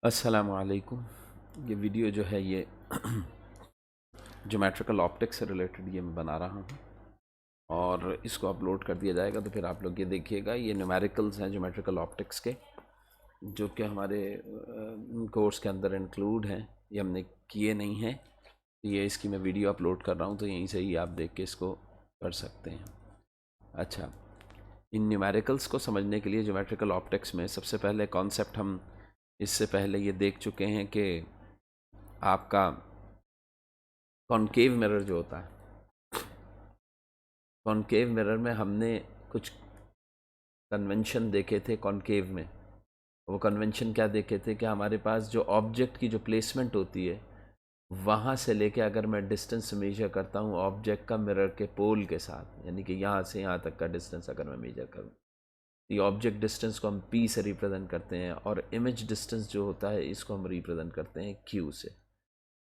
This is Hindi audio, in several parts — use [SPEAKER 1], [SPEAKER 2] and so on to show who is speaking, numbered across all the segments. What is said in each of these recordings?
[SPEAKER 1] अस्सलाम वालेकुम। ये वीडियो जो है ये ज्योमेट्रिकल ऑप्टिक्स से रिलेटेड ये मैं बना रहा हूँ और इसको अपलोड कर दिया जाएगा। तो फिर आप लोग ये देखिएगा, ये न्यूमेरिकल्स हैं ज्योमेट्रिकल ऑप्टिक्स के, जो कि हमारे कोर्स के अंदर इंक्लूड हैं। ये हमने किए नहीं हैं, तो ये इसकी मैं वीडियो अपलोड कर रहा हूँ, तो यहीं से ही आप देख के इसको कर सकते हैं। अच्छा, इन न्यूमेरिकल्स को समझने के लिए ज्योमेट्रिकल ऑप्टिक्स में सबसे पहले कॉन्सेप्ट हम इससे पहले ये देख चुके हैं कि आपका कॉनकेव मिरर जो होता है, कॉनकेव मिरर में हमने कुछ कन्वेंशन देखे थे। कॉनकेव में वो कन्वेंशन क्या देखे थे कि हमारे पास जो ऑब्जेक्ट की जो प्लेसमेंट होती है, वहाँ से लेके अगर मैं डिस्टेंस मेजर करता हूँ ऑब्जेक्ट का मिरर के पोल के साथ, यानी कि यहाँ से यहाँ तक का डिस्टेंस अगर मैं मेजर करूँ, ये ऑब्जेक्ट डिस्टेंस को हम P से रिप्रेजेंट करते हैं और इमेज डिस्टेंस जो होता है इसको हम रिप्रेजेंट करते हैं Q से।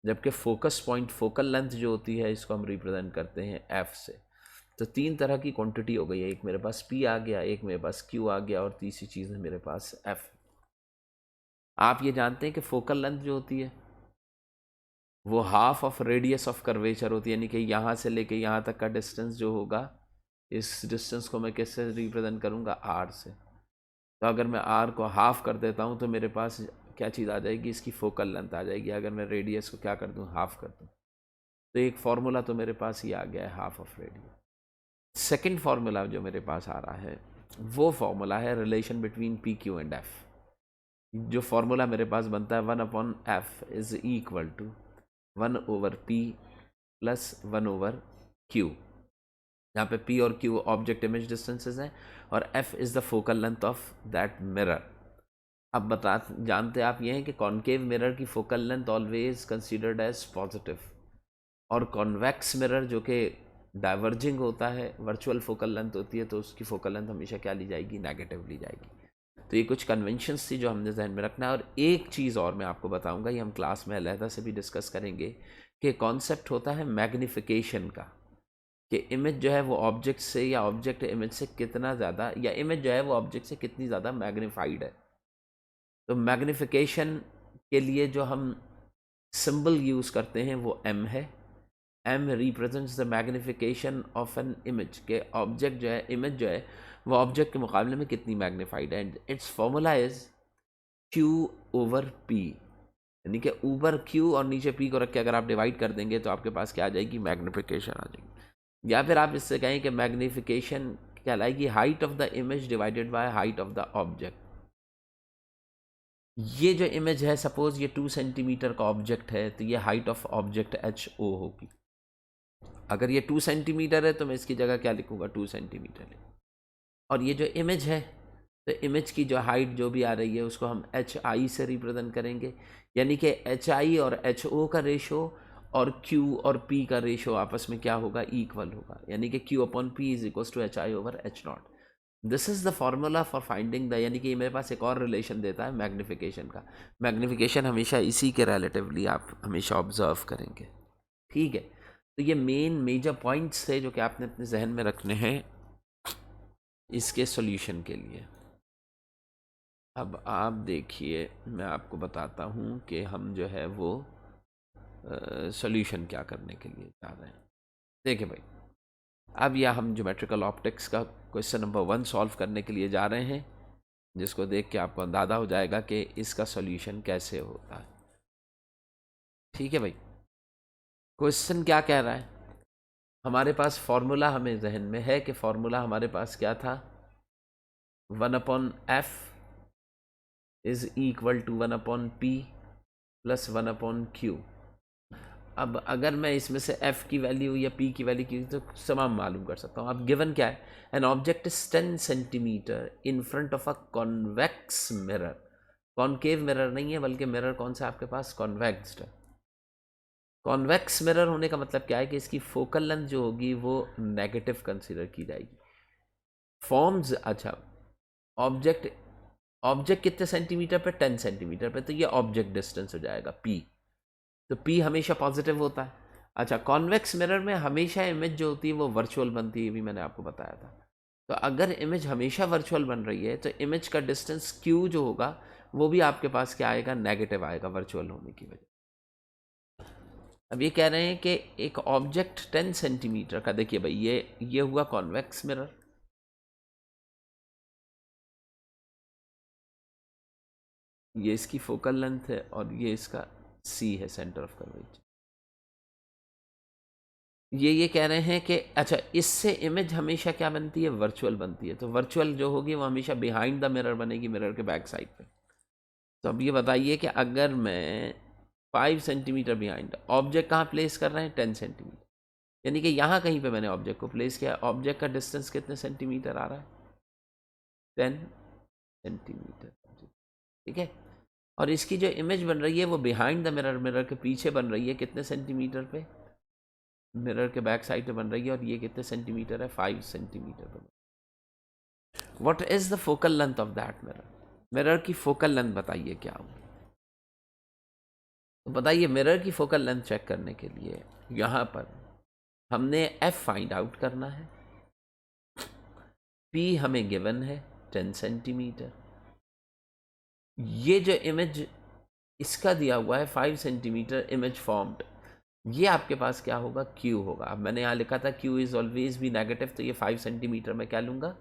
[SPEAKER 1] जबकि फोकस पॉइंट, फोकल लेंथ जो होती है, इसको हम रिप्रेजेंट करते हैं F से। तो तीन तरह की क्वांटिटी हो गई है, एक मेरे पास P आ गया, एक मेरे पास Q आ गया और तीसरी चीज़ है मेरे पास F। आप ये जानते हैं कि फोकल लेंथ जो होती है वो half of radius of curvature होती है, यानी कि यहाँ से लेके यहाँ तक का डिस्टेंस जो होगा, इस डिस्टेंस को मैं किससे रिप्रेजेंट करूँगा? R से। तो अगर मैं R को हाफ कर देता हूँ तो मेरे पास क्या चीज़ आ जाएगी? इसकी फोकल लेंथ आ जाएगी। अगर मैं रेडियस को क्या कर दूँ? हाफ कर दूँ, तो एक फार्मूला तो मेरे पास ये आ गया है, half of radius. Second formula जो मेरे पास आ रहा है वो फार्मूला है relation between P Q and F. जो फार्मूला मेरे पास बनता है 1/f is equal to 1/p plus 1/q, यहाँ पे p और q ऑब्जेक्ट इमेज डिस्टेंसेस हैं और f is the focal length of that mirror. अब जानते आप ये हैं कि कॉनकेव मिरर की focal length always considered as positive, और कॉन्वेक्स मिरर जो कि डाइवर्जिंग होता है, वर्चुअल फोकल लेंथ होती है, तो उसकी फोकल लेंथ हमेशा क्या ली जाएगी? नेगेटिव ली जाएगी। तो ये कुछ कन्वेंशंस थी जो हमने जहन में रखना है। और एक चीज़ और मैं आपको बताऊंगा, ये हम क्लास में अलहदा से भी डिस्कस करेंगे, कि कॉन्सेप्ट होता है मैग्निफिकेशन का, कि इमेज जो है वो ऑब्जेक्ट से या ऑब्जेक्ट इमेज से कितना ज़्यादा, या इमेज जो है वो ऑब्जेक्ट से कितनी ज़्यादा मैग्नीफाइड है। तो मैग्निफिकेशन के लिए जो हम सिंबल यूज़ करते हैं वो m है। m represents the magnification of an image, के ऑब्जेक्ट जो है, इमेज जो है वो ऑब्जेक्ट के मुकाबले में कितनी मैग्नीफाइड है। इट्स फॉर्मूला इज Q/P, यानी कि ऊपर Q और नीचे P को रख के अगर आप डिवाइड कर देंगे तो आपके पास क्या आ जाएगी? मैग्निफिकेशन आ जाएगी। या फिर आप इससे कहें कि मैग्निफिकेशन कहलाएगी height of the image divided by height of the object. ये जो इमेज है, सपोज ये 2 सेंटीमीटर का ऑब्जेक्ट है, तो ये हाइट ऑफ ऑब्जेक्ट HO होगी। अगर ये 2 सेंटीमीटर है तो मैं इसकी जगह क्या लिखूंगा? 2 सेंटीमीटर लिखूंगा। और ये जो इमेज है, तो इमेज की जो हाइट जो भी आ रही है उसको हम HI से रिप्रेजेंट करेंगे, यानी कि HI और HO का रेशो और Q और P का रेशो आपस में क्या होगा? इक्वल होगा, यानी कि Q/P is equal to HI/H0। This is the formula for finding the, यानी कि मेरे पास एक और रिलेशन देता है मैग्निफिकेशन का। मैग्निफिकेशन हमेशा इसी के रिलेटिवली आप हमेशा ऑब्जर्व करेंगे, ठीक है। तो ये मेजर पॉइंट्स थे जो कि आपने अपने जहन में रखने हैं इसके सॉल्यूशन के लिए। अब आप देखिए, मैं आपको बताता हूँ कि हम जो है वो सॉल्यूशन क्या करने के लिए जा रहे हैं। देखिए भाई, अब यह हम ज्योमेट्रिकल ऑप्टिक्स का क्वेश्चन नंबर 1 सॉल्व करने के लिए जा रहे हैं, जिसको देख के आपको अंदाज़ा हो जाएगा कि इसका सॉल्यूशन कैसे होता है। ठीक है भाई, क्वेश्चन क्या कह रहा है? हमारे पास फॉर्मूला हमें जहन में है कि फॉर्मूला हमारे पास क्या था? 1/f is equal to 1/p plus 1/q। अब अगर मैं इसमें से f की वैल्यू या p की वैल्यू की तो तमाम मालूम कर सकता हूँ। अब गिवन क्या है? An object is 10 centimetre in front of a convex mirror. Concave mirror नहीं है, बल्कि मिरर कौन सा आपके पास? कॉन्वेक्स्ड है। कॉन्वेक्स मिरर होने का मतलब क्या है? कि इसकी फोकल लेंथ जो होगी वो नेगेटिव कंसीडर की जाएगी। फॉर्म्स, अच्छा, ऑब्जेक्ट ऑब्जेक्ट कितने सेंटीमीटर पे? 10 सेंटीमीटर पे, तो ये ऑब्जेक्ट डिस्टेंस हो जाएगा p। तो p हमेशा पॉजिटिव होता है। अच्छा, कॉन्वेक्स मिरर में हमेशा इमेज जो होती है वो वर्चुअल बनती है, ये भी मैंने आपको बताया था। तो अगर इमेज हमेशा वर्चुअल बन रही है तो इमेज का डिस्टेंस q जो होगा वो भी आपके पास क्या आएगा, नेगेटिव आएगा वर्चुअल होने की वजह। अब ये कह रहे हैं कि एक ऑब्जेक्ट 10 सेंटीमीटर का, देखिए भाई ये हुआ कॉन्वेक्स मिरर, ये इसकी फोकल लेंथ है और ये इसका सी है, सेंटर ऑफ कर्वेचर। ये कह रहे हैं कि अच्छा, इससे इमेज हमेशा क्या बनती है, वर्चुअल बनती है। तो वर्चुअल जो होगी वो हमेशा बिहाइंड द मिरर बनेगी, मिरर के बैक साइड पे। तो अब ये बताइए कि अगर मैं 5 सेंटीमीटर बिहाइंड, ऑब्जेक्ट कहाँ प्लेस कर रहे हैं, 10 सेंटीमीटर, यानी कि यहाँ कहीं पे मैंने ऑब्जेक्ट को प्लेस किया। ऑब्जेक्ट का डिस्टेंस कितने सेंटीमीटर आ रहा है, 10 सेंटीमीटर, ठीक है। और इसकी जो इमेज बन रही है वो बिहाइंड द मिरर, मिरर के पीछे बन रही है, कितने सेंटीमीटर पे, मिरर के बैक साइड पे बन रही है, और ये कितने सेंटीमीटर है, 5 सेंटीमीटर पे। What is the focal length of that mirror, mirror की फोकल लेंथ बताइए क्या होगी। तो बताइए, मिरर की फोकल लेंथ चेक करने के लिए यहाँ पर हमने एफ फाइंड आउट करना है, पी हमें गिवन है 10 सेंटीमीटर, ये जो इमेज इसका दिया हुआ है 5 सेंटीमीटर इमेज फॉर्म्ड, ये आपके पास क्या होगा, क्यू होगा। अब मैंने यहाँ लिखा था क्यू इज ऑलवेज भी नेगेटिव, तो ये 5 सेंटीमीटर में क्या लूँगा,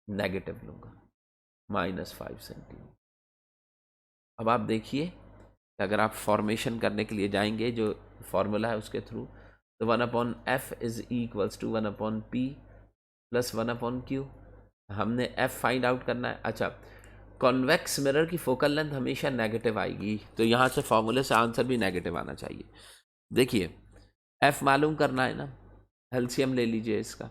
[SPEAKER 1] नेगेटिव लूँगा, -5 सेंटीमीटर। अब आप देखिए, अगर आप फॉर्मेशन करने के लिए जाएंगे जो फॉर्मूला है उसके थ्रू, तो 1/f is equals to 1/p plus 1/q। हमने f फाइंड आउट करना है। अच्छा, कॉन्वेक्स मिरर की फोकल लेंथ हमेशा नेगेटिव आएगी, तो यहाँ से फॉर्मूले से आंसर भी नेगेटिव आना चाहिए। देखिए, f मालूम करना है ना, एलसीएम ले लीजिए इसका,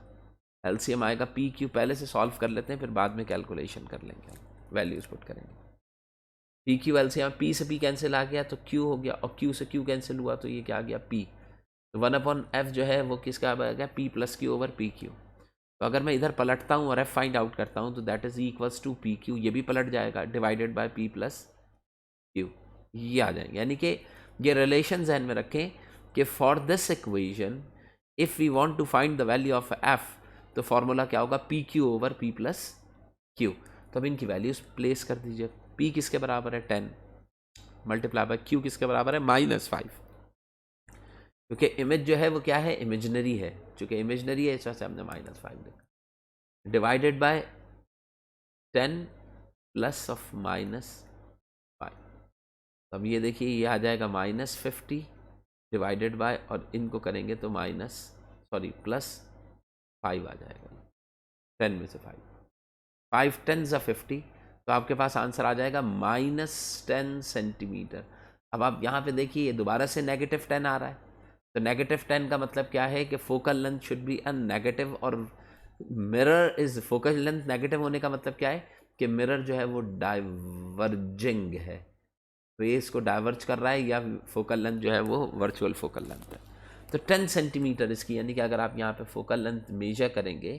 [SPEAKER 1] एलसीएम आएगा पी क्यू, पहले से सॉल्व कर लेते हैं फिर बाद में कैलकुलेशन कर लेंगे, वैल्यूज पुट करेंगे। पी क्यू एलसीएम, पी से पी कैंसिल आ गया तो क्यू हो गया, और क्यू से क्यू कैंसिल हुआ तो ये क्या आ गया, पी। तो 1/f जो है वो किसका आ गया, P plus Q over P Q. तो अगर मैं इधर पलटता हूँ और f फाइंड आउट करता हूँ तो that is equals to P Q, ये भी पलट जाएगा, divided by P plus Q, ये आ जाएंगे। यानी कि ये रिलेशन जहन में रखें कि for this equation if we want to find the value of f, तो फॉर्मूला क्या होगा, P Q over P plus Q. तो अब इनकी वैल्यूज प्लेस कर दीजिए, p किसके बराबर है 10 मल्टीप्लाई बाय q किसके बराबर है -5, क्योंकि इमेज जो है वो क्या है, इमेजनरी है, चूंकि इमेजनरी है इस वजह से हमने -5 लिखा, डिवाइडेड बाय 10 प्लस ऑफ -5। अब ये देखिए, ये आ जाएगा -50 डिवाइडेड बाय, और इनको करेंगे तो +5 आ जाएगा, 10 में से 5 10 ज़ा 50, तो आपके पास आंसर आ जाएगा -10 सेंटीमीटर। अब आप यहाँ पे देखिए, ये दोबारा से -10 आ रहा है, तो -10 का मतलब क्या है कि focal length should be a negative, और mirror is focal length negative होने का मतलब क्या है कि मिरर जो है वो डाइवर्जिंग है, तो ये इसको डाइवर्ज कर रहा है, या फोकल लेंथ जो है वो वर्चुअल फोकल लेंथ है। तो 10 सेंटीमीटर इसकी, यानी कि अगर आप यहाँ पे फोकल लेंथ मेजर करेंगे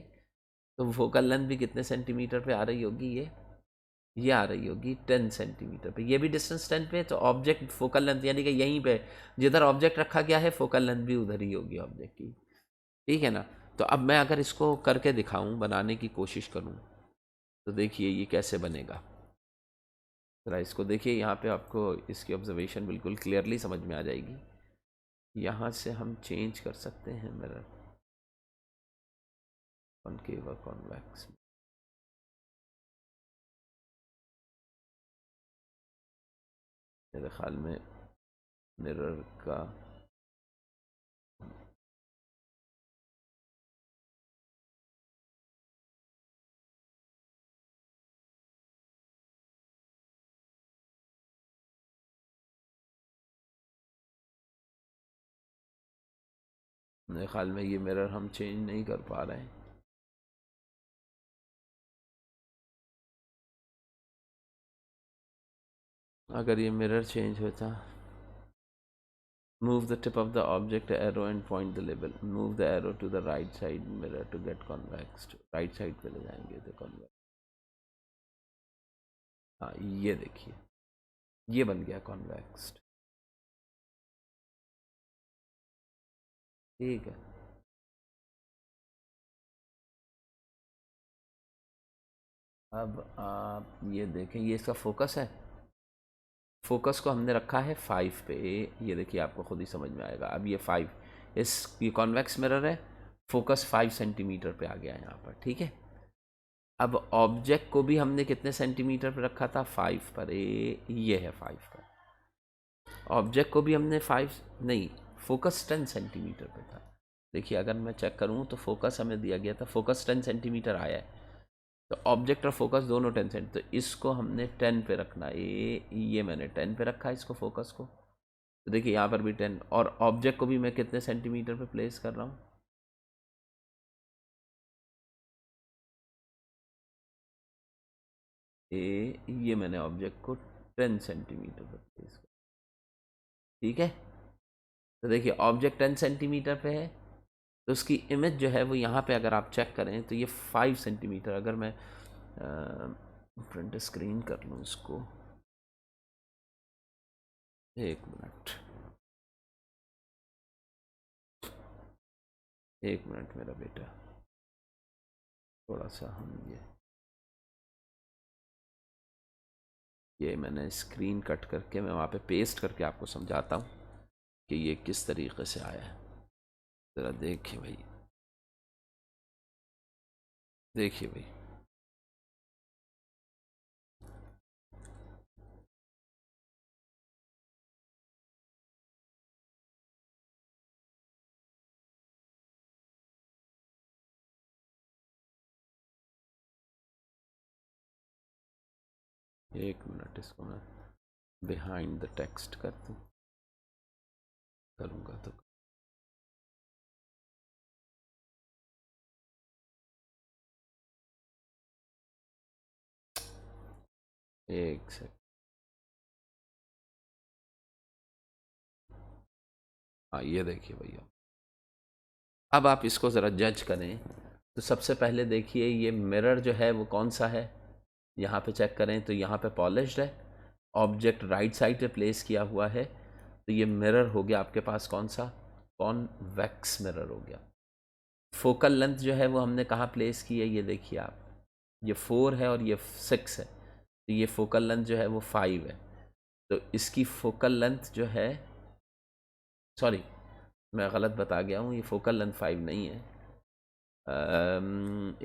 [SPEAKER 1] तो फोकल लेंथ भी कितने सेंटीमीटर पे आ रही होगी, ये आ रही होगी 10 सेंटीमीटर पे, ये भी डिस्टेंस 10 पे। तो ऑब्जेक्ट फोकल लेंथ यानी कि यहीं पे जिधर ऑब्जेक्ट रखा गया है फोकल लेंथ भी उधर ही होगी ऑब्जेक्ट की, ठीक है ना। तो अब मैं अगर इसको करके दिखाऊं, बनाने की कोशिश करूं, तो देखिए ये कैसे बनेगा। ज़रा इसको देखिए, यहाँ पे आपको इसकी ऑब्जर्वेशन बिल्कुल क्लियरली समझ में आ जाएगी। यहाँ से हम चेंज कर सकते हैं मिरर, कॉनकेव और कॉन्वेक्स। मेरे ख्याल में मिरर का मेरे ख्याल में ये मिरर हम चेंज नहीं कर पा रहे हैं। अगर ये मिरर चेंज होता, move the tip of the object arrow and point the label, move the arrow to the right side mirror to get convexed, right side पे ले जाएंगे तो convex। हाँ ये देखिए, ये बन गया convexed, ठीक है। अब आप ये देखें, ये इसका फोकस है, फोकस को हमने रखा है 5 पे, ये देखिए आपको खुद ही समझ में आएगा। अब ये 5, ये कॉन्वेक्स मिरर है, फोकस 5 सेंटीमीटर पे आ गया है यहाँ पर, ठीक है। अब ऑब्जेक्ट को भी हमने कितने सेंटीमीटर पे रखा था, 5 पर, ये है 5 पर। ऑब्जेक्ट को भी हमने 5 नहीं, फोकस 10 सेंटीमीटर पे था। देखिए अगर मैं चेक करूँ तो फोकस हमें दिया गया था, फोकस 10 सेंटीमीटर आया है, तो ऑब्जेक्ट और फोकस दोनों 10 सेंट, तो इसको हमने 10 पे रखना है। ये मैंने 10 पे रखा है इसको, फोकस को। तो देखिए यहाँ पर भी 10, और ऑब्जेक्ट को भी मैं कितने सेंटीमीटर पे प्लेस कर रहा हूँ, ये मैंने ऑब्जेक्ट को 10 सेंटीमीटर पे प्लेस कर, ठीक है। तो देखिए ऑब्जेक्ट 10 सेंटीमीटर पे है, तो उसकी इमेज जो है वो यहाँ पे अगर आप चेक करें तो ये 5 सेंटीमीटर, अगर मैं प्रिंट स्क्रीन कर लूँ इसको, एक मिनट मेरा बेटा, थोड़ा सा हम ये मैंने स्क्रीन कट करके मैं वहाँ पे पेस्ट करके आपको समझाता हूँ कि ये किस तरीके से आया है। ज़रा देखिए भाई, देखिए भाई, एक मिनट, इसको मैं बिहाइंड द टेक्स्ट कर दूँ, करूँगा तो एक सेकंड। हाँ ये देखिए भैया, अब आप इसको ज़रा जज करें। तो सबसे पहले देखिए ये मिरर जो है वो कौन सा है, यहाँ पे चेक करें तो यहाँ पे पॉलिश्ड है, ऑब्जेक्ट राइट साइड पे प्लेस किया हुआ है, तो ये मिरर हो गया आपके पास कौन सा, कॉन्वेक्स मिरर हो गया। फोकल लेंथ जो है वो हमने कहाँ प्लेस की है, ये देखिए आप, ये 4 है और ये 6 है, तो ये फोकल लेंथ जो है वो 5 है, तो इसकी फोकल लेंथ जो है, सॉरी मैं गलत बता गया हूँ, ये फोकल लेंथ 5 नहीं है।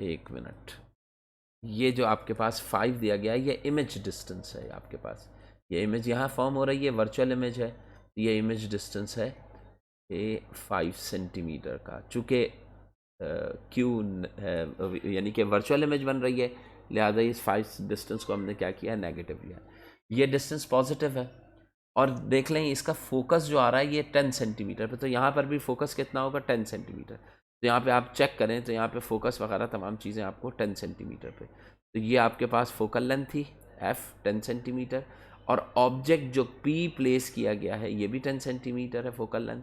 [SPEAKER 1] एक मिनट, ये जो आपके पास 5 दिया गया है ये इमेज डिस्टेंस है आपके पास, ये इमेज यहाँ फॉर्म हो रही है, वर्चुअल इमेज है, ये इमेज डिस्टेंस है ये 5 सेंटीमीटर का। चूँकि क्यू है, यानी कि वर्चुअल इमेज बन रही है, लिहाजा इस 5 डिस्टेंस को हमने क्या किया, नेगेटिव लिया। ये डिस्टेंस पॉजिटिव है, और देख लें इसका फोकस जो आ रहा है ये 10 सेंटीमीटर पे, तो यहाँ पर भी फोकस कितना होगा, 10 सेंटीमीटर। तो यहाँ पे आप चेक करें तो यहाँ पे फोकस वगैरह तमाम चीज़ें आपको 10 सेंटीमीटर पे, तो ये आपके पास फोकल लेंथ थी f 10 सेंटीमीटर, और ऑब्जेक्ट जो p प्लेस किया गया है ये भी 10 सेंटीमीटर है फोकल लेंथ,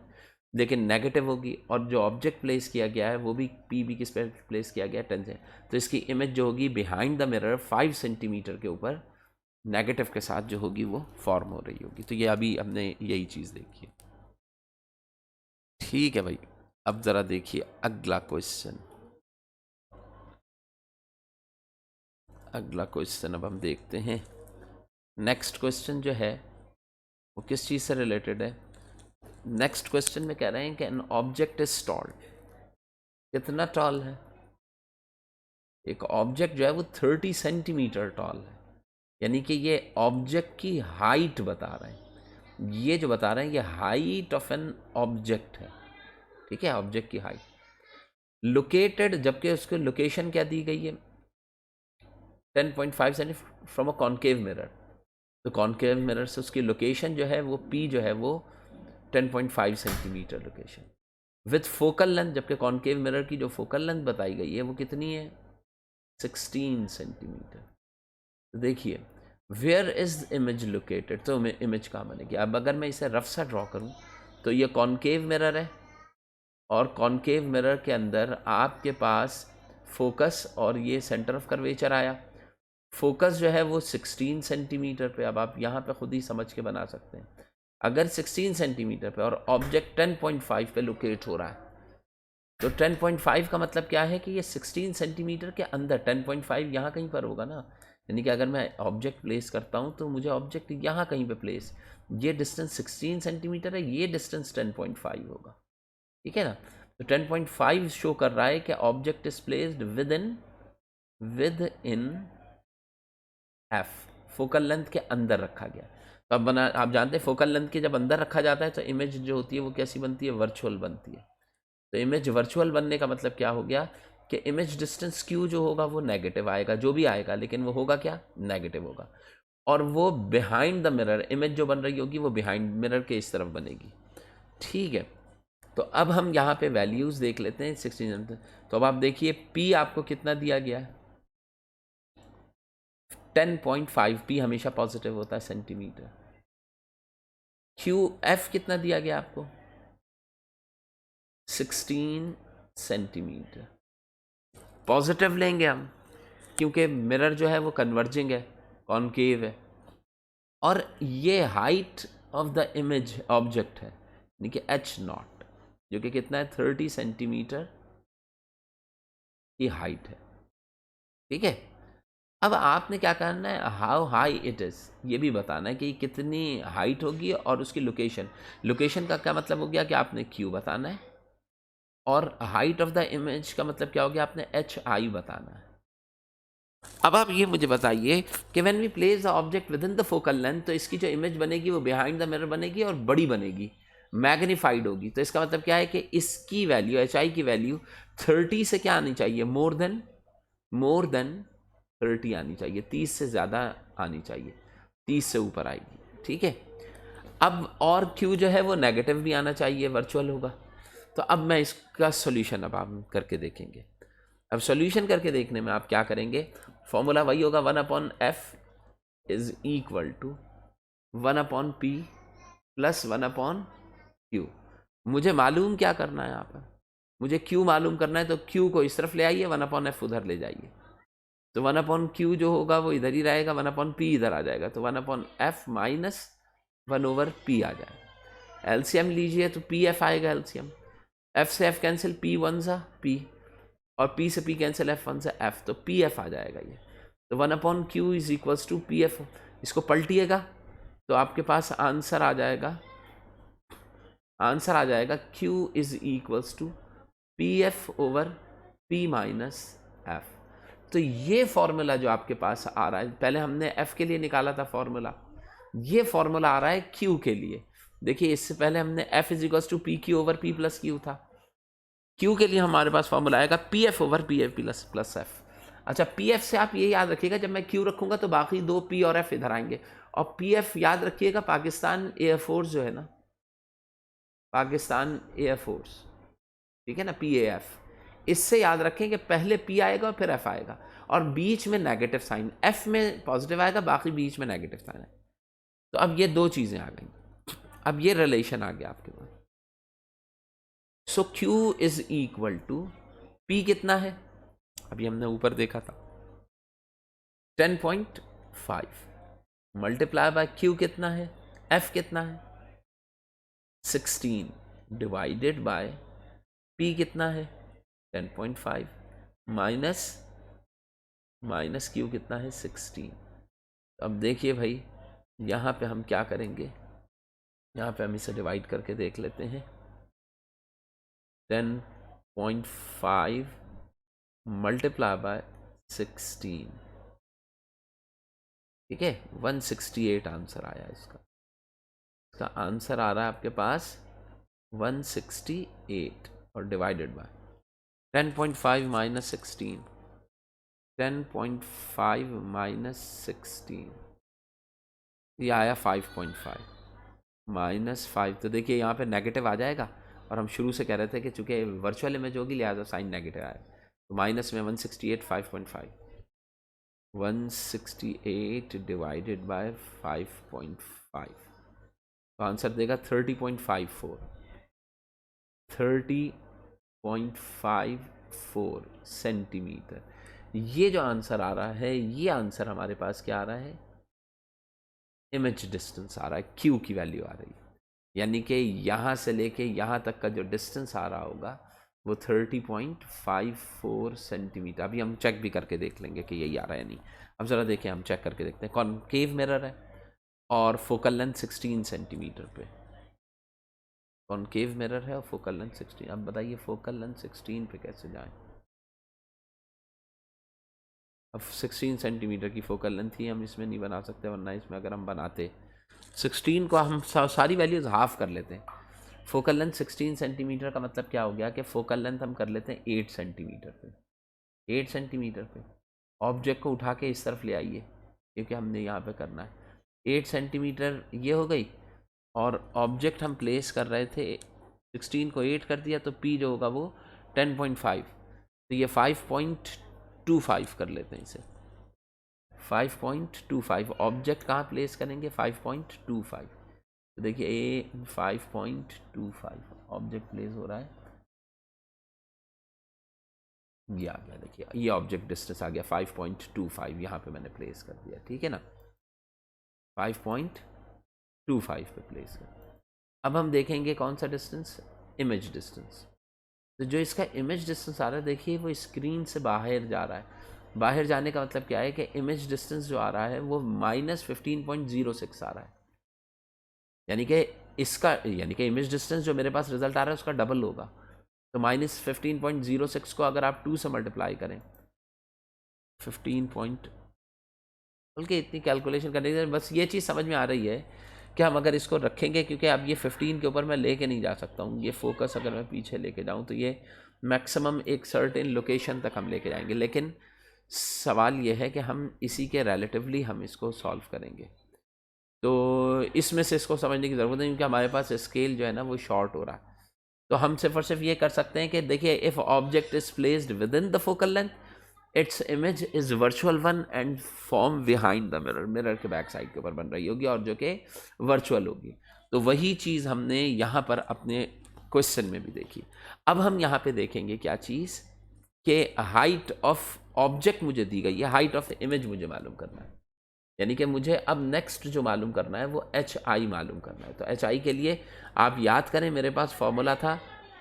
[SPEAKER 1] लेकिन नेगेटिव होगी, और जो ऑब्जेक्ट प्लेस किया गया है वो भी p भी किस पे प्लेस किया गया है, 10 से, तो इसकी इमेज जो होगी बिहाइंड द मिरर 5 सेंटीमीटर के ऊपर नेगेटिव के साथ जो होगी वो फॉर्म हो रही होगी। तो ये अभी हमने यही चीज़ देखी है, ठीक है भाई। अब ज़रा देखिए अगला क्वेश्चन, अगला क्वेश्चन अब हम देखते हैं। नेक्स्ट क्वेश्चन जो है वो किस चीज़ से रिलेटेड है, नेक्स्ट क्वेश्चन में कह रहे हैं कि एन ऑब्जेक्ट इज टॉल, कितना टॉल है, एक ऑब्जेक्ट जो है वो 30 सेंटीमीटर टॉल है, यानी कि ये ऑब्जेक्ट की हाइट बता रहे हैं, ये जो बता रहे हैं ये हाइट ऑफ एन ऑब्जेक्ट है, ठीक है, ऑब्जेक्ट की हाइट लोकेटेड, जबकि उसको लोकेशन क्या दी गई है, 10.5 centimetre from a concave mirror, तो कॉन्केव मिरर से उसकी लोकेशन जो है वो पी जो है वो 10.5 centimetre location with focal length, जबकि कॉन्केव मिरर की जो फोकल लेंथ बताई गई है वो कितनी है, 16 सेंटीमीटर। तो देखिए वेयर इज इमेज लोकेटेड, तो इमेज कहाँ बनेगी। अब अगर मैं इसे रफ सा ड्रॉ करूँ तो ये कॉन्केव मिरर है, और कॉन्केव मिरर के अंदर आपके पास फोकस और ये सेंटर ऑफ कर्वेचर आया, फोकस जो है वो 16 सेंटीमीटर पे, अब आप यहाँ पे खुद ही समझ के बना सकते हैं, अगर 16 सेंटीमीटर पे और ऑब्जेक्ट 10.5 पे लोकेट हो रहा है, तो 10.5 का मतलब क्या है कि ये 16 सेंटीमीटर के अंदर, 10.5 यहाँ कहीं पर होगा ना, यानी कि अगर मैं ऑब्जेक्ट प्लेस करता हूँ तो मुझे ऑब्जेक्ट यहाँ कहीं पे प्लेस, ये डिस्टेंस 16 सेंटीमीटर है, ये डिस्टेंस 10.5 होगा, ठीक है ना। तो 10.5 शो कर रहा है कि object is placed with in F, focal length के अंदर रखा गया। तो अब आप जानते हैं फोकल लेंथ के जब अंदर रखा जाता है तो इमेज जो होती है वो कैसी बनती है, वर्चुअल बनती है। तो इमेज वर्चुअल बनने का मतलब क्या हो गया कि इमेज डिस्टेंस क्यू जो होगा वो नेगेटिव आएगा, जो भी आएगा, लेकिन वो होगा क्या, नेगेटिव होगा। और वो बिहाइंड द मिरर, इमेज जो बन रही होगी वो बिहाइंड मिरर के इस तरफ बनेगी, ठीक है। तो अब हम यहाँ पे वैल्यूज़ देख लेते हैं 16। तो अब आप देखिए P आपको कितना दिया गया है, 10.5। P हमेशा पॉजिटिव होता है सेंटीमीटर। QF कितना दिया गया आपको, 16 सेंटीमीटर। पॉजिटिव लेंगे हम क्योंकि मिरर जो है वो कन्वर्जिंग है, कॉनकेव है। और ये height of the image object है, यानी कि H0, जो कि कितना है, 30 सेंटीमीटर की हाइट है, ठीक है। अब आपने क्या करना है, हाउ हाई इट इज़, ये भी बताना है कि कितनी हाइट होगी और उसकी लोकेशन। लोकेशन का क्या मतलब हो गया कि आपने Q बताना है, और हाइट ऑफ द इमेज का मतलब क्या हो गया, आपने HI बताना है। अब आप ये मुझे बताइए कि when we place the object within the focal length, तो इसकी जो इमेज बनेगी वो बिहाइंड द मिरर बनेगी और बड़ी बनेगी, मैग्नीफाइड होगी। तो इसका मतलब क्या है कि इसकी वैल्यू, HI की वैल्यू 30 से क्या आनी चाहिए, मोर देन 30 आनी चाहिए, 30 से ज़्यादा आनी चाहिए, 30 से ऊपर आएगी, ठीक है। अब और Q जो है वो नेगेटिव भी आना चाहिए, वर्चुअल होगा। तो अब मैं इसका सोल्यूशन अब आप करके देखेंगे। अब सॉल्यूशन करके देखने में आप क्या करेंगे, फॉर्मूला वही होगा, 1/f is equal to 1/p plus 1/q। मुझे मालूम क्या करना है यहाँ पर, मुझे q मालूम करना है, तो q को इस तरफ ले आइए, 1/f उधर ले जाइए, तो 1/q जो होगा वो इधर ही रहेगा, 1/p इधर आ जाएगा, तो 1/f माइनस 1/p आ जाएगा। एलसीएम लीजिए तो pf आएगा, एलसीएम, f से f कैंसिल, p 1 सा p, और P से P कैंसिल, F1 से F, तो PF आ जाएगा ये। तो 1/Q is equals to PF। इसको पलटिएगा तो आपके पास आंसर आ जाएगा Q is equals to PF over P minus F। तो ये फॉर्मूला जो आपके पास आ रहा है, पहले हमने F के लिए निकाला था फॉर्मूला, ये फॉर्मूला आ रहा है Q के लिए। देखिए इससे पहले हमने F is equals to PQ over P plus Q था, Q के लिए हमारे पास फॉर्मूला आएगा PF over PF plus F। अच्छा, PF से आप ये याद रखिएगा, जब मैं Q रखूंगा तो बाकी दो P और F इधर आएंगे, और PF याद रखिएगा पाकिस्तान एयरफोर्स जो है ना, पाकिस्तान एयरफोर्स, ठीक है ना, PAF। इससे याद रखें कि पहले P आएगा और फिर F आएगा, और बीच में नेगेटिव साइन, F में पॉजिटिव आएगा, बाकी बीच में नेगेटिव साइन है। तो अब ये दो चीज़ें आ गई, अब ये रिलेशन आ गया आपके पास। So Q is equal to P कितना है, अभी हमने ऊपर देखा था 10.5 मल्टीप्लाई बाय Q कितना है, F कितना है 16 डिवाइडेड बाय P कितना है 10.5 माइनस Q कितना है 16। अब देखिए भाई यहाँ पे हम क्या करेंगे, यहाँ पे हम इसे डिवाइड करके देख लेते हैं। 10.5 मल्टीप्लाई बाय 16, ठीक है, 168 आंसर आया इसका। इसका आंसर आ रहा है आपके पास 168, और डिवाइडेड बाय 10.5 माइनस 16, 10.5 माइनस 16, ये आया 5.5 माइनस 5। तो देखिए यहाँ पे नेगेटिव आ जाएगा, और हम शुरू से कह रहे थे कि चूंकि वर्चुअल इमेज होगी लिहाजा साइन नेगेटिव आएगा, तो माइनस में 168 5.5, 168 डिवाइडेड बाय 5.5, तो आंसर देगा 30.54, 30.54 सेंटीमीटर। ये जो आंसर आ रहा है, ये आंसर हमारे पास क्या आ रहा है, इमेज डिस्टेंस आ रहा है, Q की वैल्यू आ रही है, यानी कि यहाँ से लेके यहाँ तक का जो डिस्टेंस आ रहा होगा वो 30.54 सेंटीमीटर। अभी हम चेक भी करके देख लेंगे कि यही आ रहा है या नहीं। अब ज़रा देखें, हम चेक करके देखते हैं। कॉनकेव मिरर है और फोकल लेंथ 16 सेंटीमीटर पे। कॉनकेव मिरर है और फोकल लेंथ 16। अब बताइए फोकल लेंथ 16 पे कैसे जाएं? अब 16 सेंटीमीटर की फोकल लेंथ ही हम इसमें नहीं बना सकते, वरना इसमें अगर हम बनाते 16 को हम सारी वैल्यूज़ हाफ कर लेते हैं। फोकल लेंथ 16 सेंटीमीटर का मतलब क्या हो गया कि फोकल लेंथ हम कर लेते हैं 8 सेंटीमीटर पे। 8 सेंटीमीटर पे ऑब्जेक्ट को उठा के इस तरफ ले आइए, क्योंकि हमने यहाँ पे करना है। 8 सेंटीमीटर ये हो गई, और ऑब्जेक्ट हम प्लेस कर रहे थे 16 को 8 कर दिया, तो पी जो होगा वो 10.5, तो ये 5.25 कर लेते हैं इसे। 5.25 ऑब्जेक्ट कहाँ प्लेस करेंगे? 5.25। तो देखिए ए 5.25 ऑब्जेक्ट प्लेस हो रहा है, ये आ गया। देखिए ये ऑब्जेक्ट डिस्टेंस आ गया 5.25, यहाँ पे मैंने प्लेस कर दिया, ठीक है ना, 5.25 पे प्लेस कर। अब हम देखेंगे कौन सा डिस्टेंस, इमेज डिस्टेंस। तो जो इसका इमेज डिस्टेंस आ रहा है, देखिए वो स्क्रीन से बाहर जा रहा है। बाहर जाने का मतलब क्या है कि इमेज डिस्टेंस जो आ रहा है वो -15.06 आ रहा है, यानी कि इसका, यानी कि इमेज डिस्टेंस जो मेरे पास रिजल्ट आ रहा है उसका डबल होगा। तो -15.06 को अगर आप 2 से मल्टीप्लाई करें, 15 पॉइंट, बल्कि इतनी कैलकुलेशन करने की, बस ये चीज़ समझ में आ रही है कि हम अगर इसको रखेंगे, क्योंकि अब ये 15 के ऊपर मैं लेके नहीं जा सकता हूँ, ये फोकस अगर मैं पीछे लेके जाऊँ तो ये मैक्सिमम एक सर्टेन लोकेशन तक हम लेके जाएंगे। लेकिन सवाल ये है कि हम इसी के रिलेटिवली हम इसको सॉल्व करेंगे, तो इसमें से इसको समझने की ज़रूरत नहीं, क्योंकि हमारे पास स्केल जो है ना वो शॉर्ट हो रहा है। तो हम सिर्फ और सिर्फ ये कर सकते हैं कि देखिए, if object is placed with in the focal length, its image is virtual one and form behind the mirror, mirror के बैक साइड के ऊपर बन रही होगी और जो कि वर्चुअल होगी। तो वही चीज़ हमने यहाँ पर अपने क्वेश्चन में भी देखी। अब हम यहाँ पे देखेंगे क्या चीज़, कि हाइट ऑफ ऑब्जेक्ट मुझे दी गई है, हाइट ऑफ इमेज मुझे मालूम करना है, यानी कि मुझे अब नेक्स्ट जो मालूम करना है वो एच आई मालूम करना है। तो एच आई के लिए आप याद करें, मेरे पास फॉर्मूला था,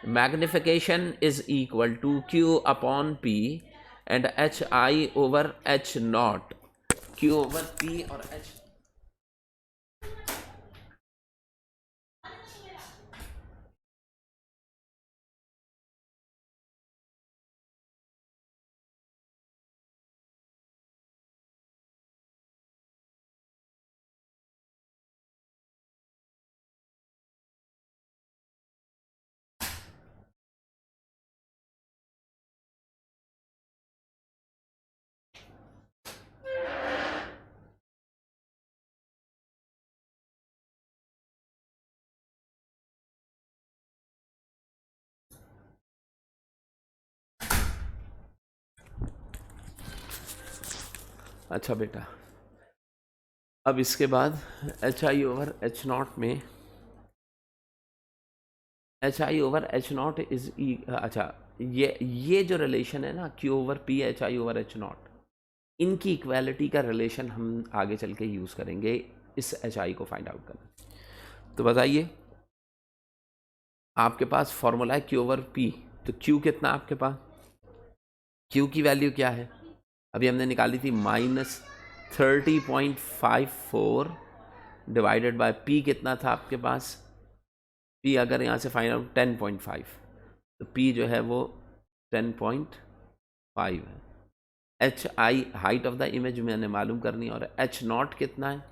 [SPEAKER 1] magnification is equal to Q upon P and H I over H nought, Q over P और एच। अच्छा बेटा, अब इसके बाद H I over H nought में, H I over H not is E, अच्छा ये जो रिलेशन है ना, Q over P H I over H nought, इनकी इक्वालिटी का रिलेशन हम आगे चल के यूज़ करेंगे इस एच आई को फाइंड आउट करना। तो बताइए, आपके पास फॉर्मूला है क्यू ओवर पी, तो क्यू कितना आपके पास, क्यू की वैल्यू क्या है, अभी हमने निकाली थी -30.54 डिवाइडेड बाय पी कितना था आपके पास, पी अगर यहाँ से फाइंड आउट 10.5, तो पी जो है वो 10.5 है। H I height of the image मैंने मालूम करनी, और एच नॉट कितना है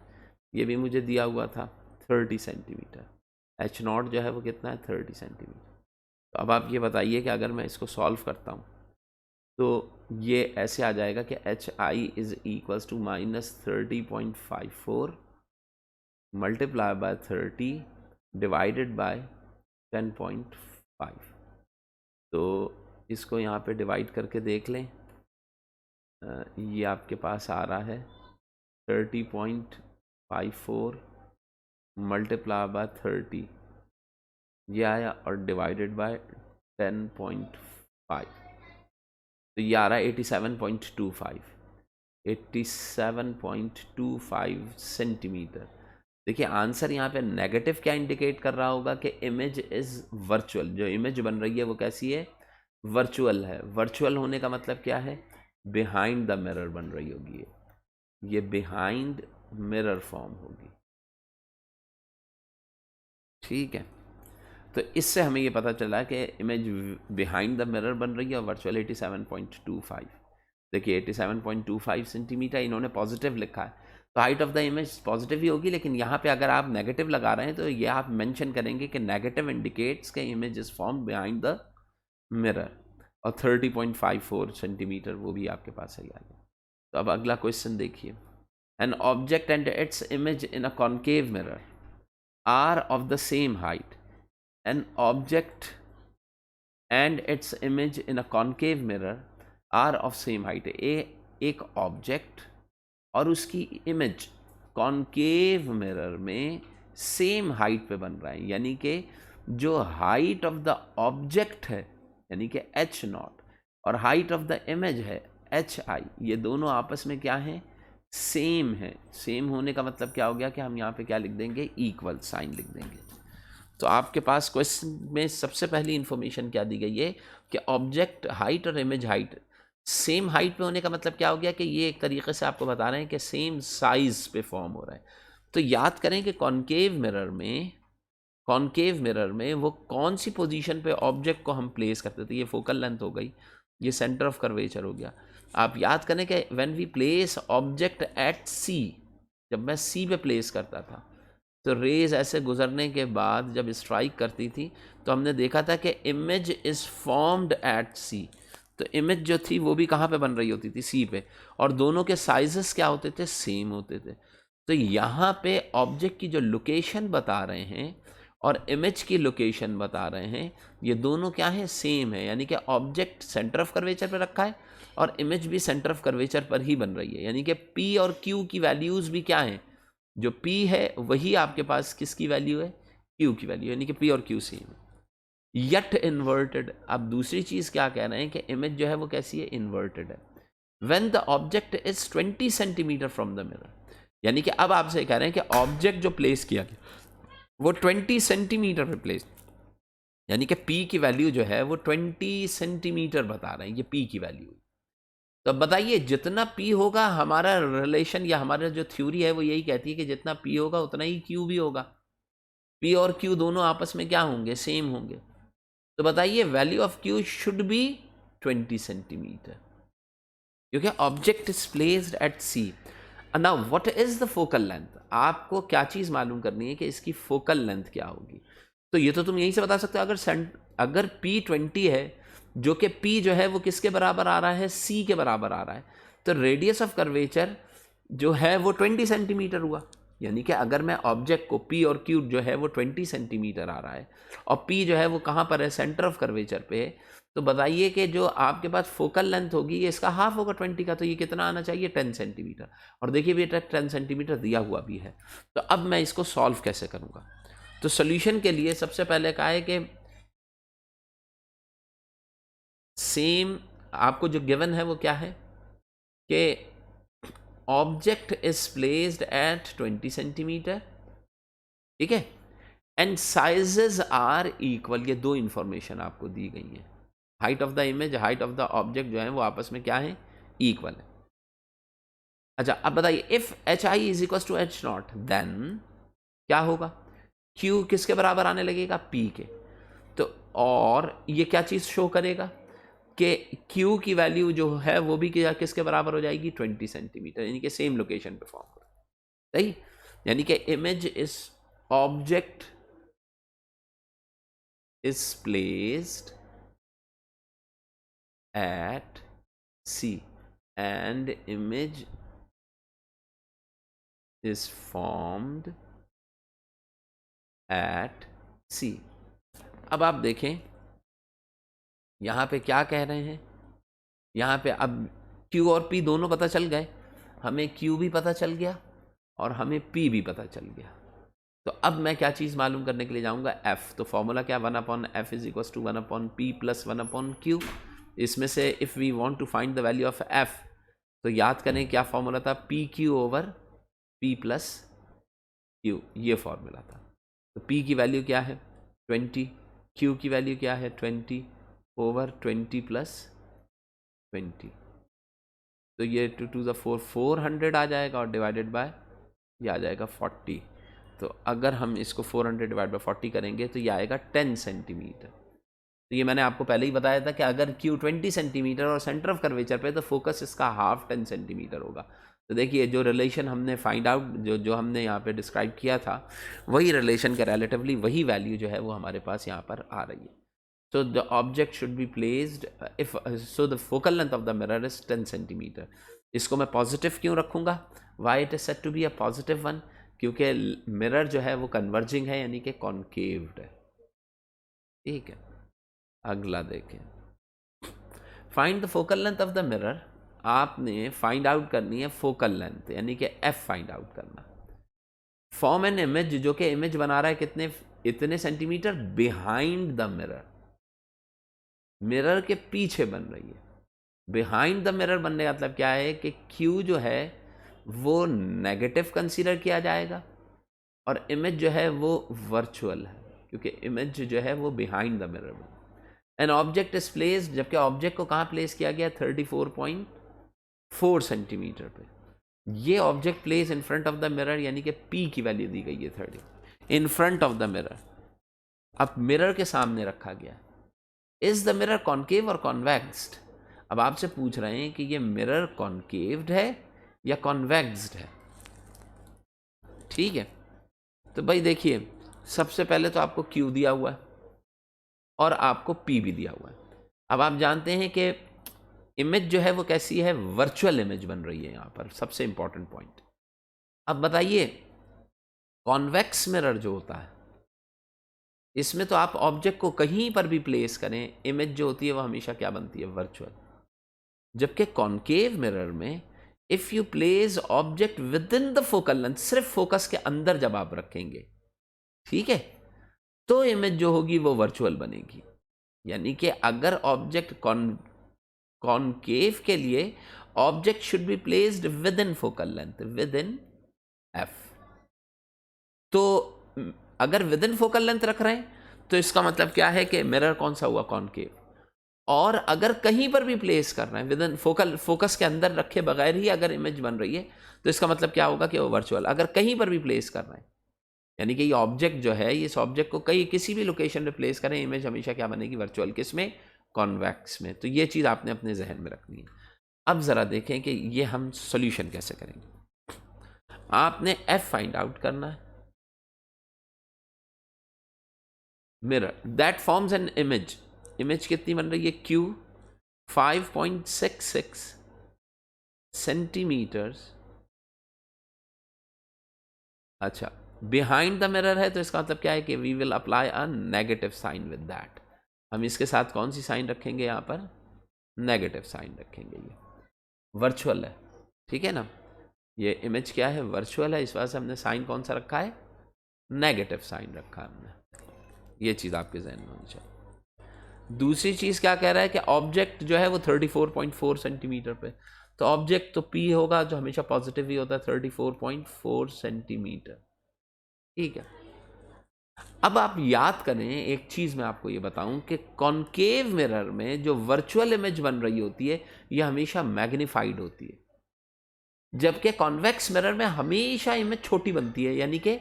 [SPEAKER 1] ये भी मुझे दिया हुआ था 30 सेंटीमीटर। एच नॉट जो है वो कितना है 30 सेंटीमीटर। तो अब आप ये बताइए कि अगर मैं इसको सॉल्व करता हूँ तो ये ऐसे आ जाएगा कि H I is equals to -30.54 multiply by 30 divided by 10.5। तो इसको यहाँ पे डिवाइड करके देख लें, ये आपके पास आ रहा है 30.54 मल्टीप्लाई बाय 30, ये आया, और डिवाइडेड बाय 10.5, तो ये आ रहा है 87.25 सेंटीमीटर। देखिए आंसर यहाँ पे नेगेटिव क्या इंडिकेट कर रहा होगा कि इमेज इज़ वर्चुअल, जो इमेज बन रही है वो कैसी है, वर्चुअल है। वर्चुअल होने का मतलब क्या है? बिहाइंड द मिरर बन रही होगी ये बिहाइंड मिरर फॉर्म होगी। ठीक है, तो इससे हमें ये पता चला कि इमेज बिहाइंड द मिरर बन रही है और वर्चुअल 87.25। देखिए 87.25 सेंटीमीटर इन्होंने पॉजिटिव लिखा है, तो height of the image positive ही होगी, लेकिन यहाँ पे अगर आप नेगेटिव लगा रहे हैं तो ये आप मेंशन करेंगे कि नेगेटिव इंडिकेट्स के image is form behind the mirror, और 30.54 सेंटीमीटर वो भी आपके पास सही आ गया। तो अब अगला क्वेश्चन देखिए, an object and its image in a concave mirror are of the same height. An object and its image in a concave mirror are of same height. एक ऑब्जेक्ट और उसकी इमेज कॉन्केव मिरर में सेम हाइट पे बन रहा है, यानी कि जो हाइट ऑफ द ऑब्जेक्ट है यानी कि h नॉट और हाइट ऑफ द इमेज है hi, ये दोनों आपस में क्या है? सेम है। सेम होने का मतलब क्या हो गया कि हम यहाँ पे क्या लिख देंगे? इक्वल साइन लिख देंगे। तो आपके पास क्वेश्चन में सबसे पहली इंफॉर्मेशन क्या दी गई है कि ऑब्जेक्ट हाइट और इमेज हाइट सेम हाइट पे होने का मतलब क्या हो गया कि ये एक तरीके से आपको बता रहे हैं कि सेम साइज पे फॉर्म हो रहा है। तो याद करें कि कॉन्केव मिरर में वो कौन सी पोजीशन पे ऑब्जेक्ट को हम प्लेस करते थे? ये फोकल लेंथ हो गई, ये सेंटर ऑफ कर्वेचर हो गया। आप याद करें कि when we place object at C, जब मैं सी पे प्लेस करता था तो रेज ऐसे गुजरने के बाद जब स्ट्राइक करती थी तो हमने देखा था कि इमेज इज़ फॉर्म्ड एट सी। तो इमेज जो थी वो भी कहाँ पे बन रही होती थी? सी पे, और दोनों के साइजेस क्या होते थे? सेम होते थे। तो यहाँ पे ऑब्जेक्ट की जो लोकेशन बता रहे हैं और इमेज की लोकेशन बता रहे हैं, ये दोनों क्या है? सेम है, यानी कि ऑब्जेक्ट सेंटर ऑफ कर्वेचर पर रखा है और इमेज भी सेंटर ऑफ कर्वेचर पर ही बन रही है, यानी कि पी और क्यू की वैल्यूज़ भी क्या हैं? जो P है वही आपके पास किसकी वैल्यू है? Q की वैल्यू, यानी कि P और Q सेम है। Yet inverted. अब दूसरी चीज़ क्या कह रहे हैं कि इमेज जो है वो कैसी है? इन्वर्टेड है। When the object is 20 centimetre from the mirror, यानी कि अब आपसे कह रहे हैं कि ऑब्जेक्ट जो प्लेस किया गया वो 20 सेंटीमीटर पे प्लेस, यानी कि P की वैल्यू जो है वो 20 सेंटीमीटर बता रहे हैं, ये P की वैल्यू। तो अब बताइए, जितना P होगा, हमारा रिलेशन या हमारा जो थ्योरी है वो यही कहती है कि जितना P होगा उतना ही Q भी होगा। P और Q दोनों आपस में क्या होंगे? सेम होंगे। तो बताइए value of Q should be 20 centimetre, क्योंकि object is placed at C. Now what is the focal length? आपको क्या चीज़ मालूम करनी है कि इसकी फोकल लेंथ क्या होगी। तो ये तो तुम यहीं से बता सकते हो। अगर P 20 है, जो कि P जो है वो किसके बराबर आ रहा है? C के बराबर आ रहा है, तो रेडियस ऑफ कर्वेचर जो है वो 20 सेंटीमीटर हुआ। यानी कि अगर मैं ऑब्जेक्ट को P और Q जो है वो 20 सेंटीमीटर आ रहा है और P जो है वो कहाँ पर है? सेंटर ऑफ कर्वेचर पे है, तो बताइए कि जो आपके पास फोकल लेंथ होगी ये इसका हाफ होगा 20 का, तो ये कितना आना चाहिए? 10 सेंटीमीटर। और देखिए बेटा 10 सेंटीमीटर दिया हुआ भी है। तो अब मैं इसको सॉल्व कैसे करूँगा? तो सोल्यूशन के लिए सबसे पहले कहा है कि सेम, आपको जो गिवन है वो क्या है कि object is placed eight 20 centimetre, ठीक है, एंड साइजेस आर इक्वल। ये दो इंफॉर्मेशन आपको दी गई है, height of the image, height of the object जो है वो आपस में क्या है? इक्वल है। अच्छा अब बताइए, if H I is equal to H not, then क्या होगा? क्यू किसके बराबर आने लगेगा? पी के। तो और ये क्या चीज़ शो करेगा कि क्यू की वैल्यू जो है वो भी किसके बराबर हो जाएगी? 20 सेंटीमीटर, यानी कि सेम लोकेशन पे फॉर्म करेगा। सही, यानी कि image is object is placed at C and image is formed at C। अब आप देखें यहाँ पे क्या कह रहे हैं, यहाँ पे अब Q और P दोनों पता चल गए, हमें Q भी पता चल गया और हमें P भी पता चल गया। तो अब मैं क्या चीज़ मालूम करने के लिए जाऊँगा? F। तो फॉर्मूला क्या? 1/f is equal to 1/p plus 1/q। इसमें से if we want to find the value of f, तो याद करें क्या फॉर्मूला था? PQ over P plus Q, ये फॉर्मूला था। तो P की वैल्यू क्या है? 20, Q की वैल्यू क्या है? 20, ओवर 20 प्लस 20, तो ये 2 टू द 4 400 आ जाएगा और डिवाइडेड बाय ये आ जाएगा 40। तो अगर हम इसको 400 डिवाइड बाय 40 करेंगे तो ये आएगा 10 सेंटीमीटर। तो ये मैंने आपको पहले ही बताया था कि अगर Q 20 सेंटीमीटर और सेंटर ऑफ कर्वेचर पे तो फोकस इसका हाफ 10 सेंटीमीटर होगा। तो देखिए जो रिलेशन हमने फाइंड आउट जो हमने यहाँ पे डिस्क्राइब किया था वही रिलेशन के रिलेटिवली वही वैल्यू जो है वो हमारे पास यहाँ पर आ रही है। So the object should be placed so the focal length of the mirror is 10 centimeter। इसको मैं पॉजिटिव क्यों रखूँगा? Why it is said to be a positive one? क्योंकि मिरर जो है वो कन्वर्जिंग है यानी कि कॉन्केव्ड है। ठीक है, अगला देखें, find the focal length of the mirror. आपने फाइंड आउट करनी है फोकल लेंथ यानी कि एफ फाइंड आउट करना। फॉर्म एन इमेज, जो कि इमेज बना रहा है इतने centimetre behind the mirror, mirror के पीछे बन रही है। बिहाइंड द मिरर बनने का मतलब क्या है कि Q जो है वो नेगेटिव कंसीडर किया जाएगा और इमेज जो है वो वर्चुअल है क्योंकि इमेज जो है वो बिहाइंड द मिरर में। एन ऑब्जेक्ट इज प्लेस्ड, जबकि ऑब्जेक्ट को कहाँ प्लेस किया गया? 34.4 सेंटीमीटर पे। ये object place in front of the mirror यानी कि P की वैल्यू दी गई है 30 in front of the mirror. अब मिरर के सामने रखा गया। इज द मिरर कॉन्केव और कॉन्वेक्स्ड? अब आपसे पूछ रहे हैं कि ये मिरर कॉन्केव्ड है या कॉन्वेक्स्ड है। ठीक है, तो भाई देखिए सबसे पहले तो आपको Q दिया हुआ है और आपको P भी दिया हुआ है। अब आप जानते हैं कि इमेज जो है वो कैसी है? वर्चुअल इमेज बन रही है यहाँ पर, सबसे इंपॉर्टेंट पॉइंट। अब बताइए कॉन्वेक्स मिरर जो होता है इसमें तो आप ऑब्जेक्ट को कहीं पर भी प्लेस करें, इमेज जो होती है वो हमेशा क्या बनती है? वर्चुअल। जबकि कॉन्केव मिरर में if you place object within the focal length, सिर्फ फोकस के अंदर जब आप रखेंगे, ठीक है, तो इमेज जो होगी वो वर्चुअल बनेगी। यानी कि अगर ऑब्जेक्ट कॉन्केव के लिए object should be placed with in focal length, with in F. तो अगर विद इन फोकल लेंथ रख रहे हैं तो इसका मतलब क्या है कि मिरर कौन सा हुआ? कॉन्केव। और अगर कहीं पर भी प्लेस कर रहे हैं विद इन फोकस के अंदर रखे बगैर ही अगर इमेज बन रही है तो इसका मतलब क्या होगा कि वो वर्चुअल। अगर कहीं पर भी प्लेस कर रहे हैं यानी कि ये ऑब्जेक्ट जो है, इस ऑब्जेक्ट को किसी भी लोकेशन पे प्लेस करें, इमेज हमेशा क्या बनेगी? वर्चुअल। किसमें? कॉन्वेक्स में। तो ये चीज़ आपने अपने जहन में रखनी है। अब ज़रा देखें कि ये हम सोल्यूशन कैसे करेंगे। आपने एफ फाइंड आउट करना है। Mirror that forms an image, image कितनी बन रही है? Q 5.66 centimetres. अच्छा, बिहाइंड द मिरर है तो इसका मतलब क्या है कि we will apply a negative sign with that. हम इसके साथ कौन सी साइन रखेंगे? यहाँ पर नेगेटिव साइन रखेंगे। ये वर्चुअल है, ठीक है ना, ये इमेज क्या है? वर्चुअल है, इस वजह से हमने साइन कौन सा रखा है? नेगेटिव साइन रखा है हमने। ये चीज़ आपके जहन में होनी चाहिए। दूसरी चीज़ क्या कह रहा है कि ऑब्जेक्ट जो है वो 34.4 सेंटीमीटर पे, तो ऑब्जेक्ट तो P होगा जो हमेशा पॉजिटिव ही होता है, 34.4 सेंटीमीटर। ठीक है, अब आप याद करें एक चीज़ मैं आपको ये बताऊं कि कॉन्केव मिरर में जो वर्चुअल इमेज बन रही होती है ये हमेशा मैग्नीफाइड होती है, जबकि कॉन्वेक्स मिरर में हमेशा इमेज छोटी बनती है यानी कि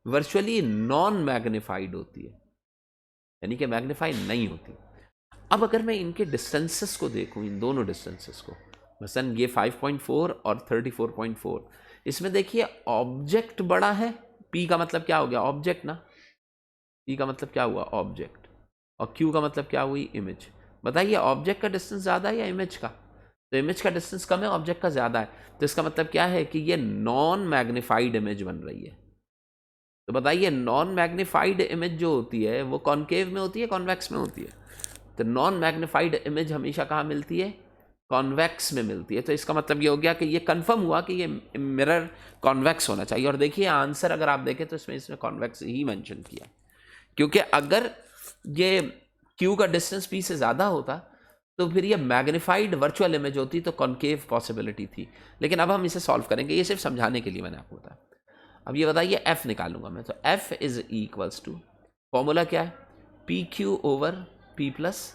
[SPEAKER 1] वर्चुअली नॉन मैग्नीफाइड होती है, यानी कि मैग्नीफाई नहीं होती। अब अगर मैं इनके डिस्टेंसेस को देखूं, इन दोनों डिस्टेंसेस को, मसलन ये 5.4 और 34.4, इसमें देखिए ऑब्जेक्ट बड़ा है। P का मतलब क्या हो गया? ऑब्जेक्ट ना। P का मतलब क्या हुआ? ऑब्जेक्ट। और Q का मतलब क्या हुई? इमेज। बताइए ऑब्जेक्ट का डिस्टेंस ज़्यादा है या इमेज का? तो इमेज का डिस्टेंस कम है, ऑब्जेक्ट का ज़्यादा है। तो इसका मतलब क्या है कि ये नॉन मैग्नीफाइड इमेज बन रही है। तो बताइए नॉन मैग्नीफाइड इमेज जो होती है वो कॉन्केव में होती है, कॉन्वेक्स में होती है? तो नॉन मैग्नीफाइड इमेज हमेशा कहाँ मिलती है? कॉन्वेक्स में मिलती है। तो इसका मतलब ये हो गया कि ये कंफर्म हुआ कि ये मिरर कॉन्वेक्स होना चाहिए। और देखिए आंसर अगर आप देखें तो इसमें कॉन्वेक्स ही मेंशन किया, क्योंकि अगर ये Q का डिस्टेंस P से ज़्यादा होता तो फिर ये मैग्नीफाइड वर्चुअल इमेज होती, तो कॉन्केव पॉसिबिलिटी थी। लेकिन अब हम इसे सॉल्व करेंगे, ये सिर्फ समझाने के लिए मैंने आपको बताया। अब ये बताइए F निकालूंगा मैं, तो F is equals to, formula क्या है? PQ over P plus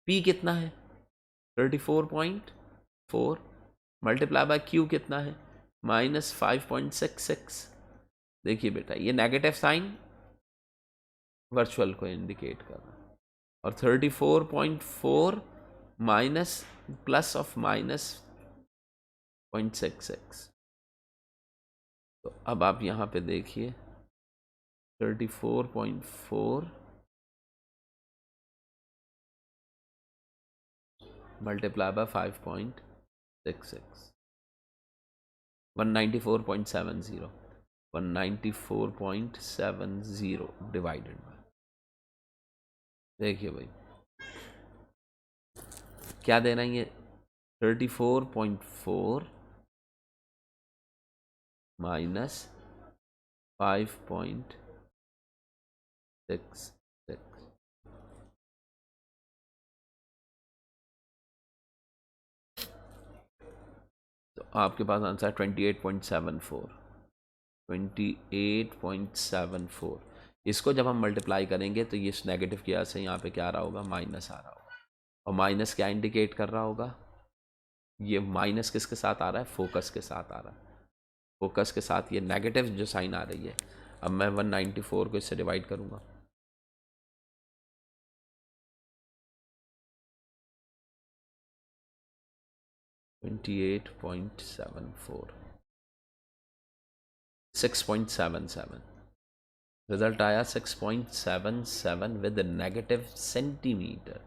[SPEAKER 1] P कितना है 34.4 मल्टीप्लाई बाय Q कितना है -5.66। देखिए बेटा ये नेगेटिव साइन वर्चुअल को इंडिकेट कर रहा है और 34.4 माइनस प्लस ऑफ -0.66। तो अब आप यहाँ पे देखिए 34.4 मल्टीप्लाई बाय 5.66 194.70 194.70 डिवाइडेड बाय, देखिए भाई क्या देना है ये 34.4 माइनस 5.66। तो आपके पास आंसर है 28.74। 28.74। इसको जब हम मल्टीप्लाई करेंगे तो ये इस नेगेटिव की वजह से यहाँ पे क्या आ रहा होगा माइनस आ रहा होगा। और माइनस क्या इंडिकेट कर रहा होगा, ये माइनस किसके साथ आ रहा है फोकस के साथ आ रहा है। फोकस के साथ ये नेगेटिव जो साइन आ रही है। अब मैं 194 को इससे डिवाइड करूँगा 28.74 6.77 रिजल्ट आया 6.77 विद नेगेटिव सेंटीमीटर।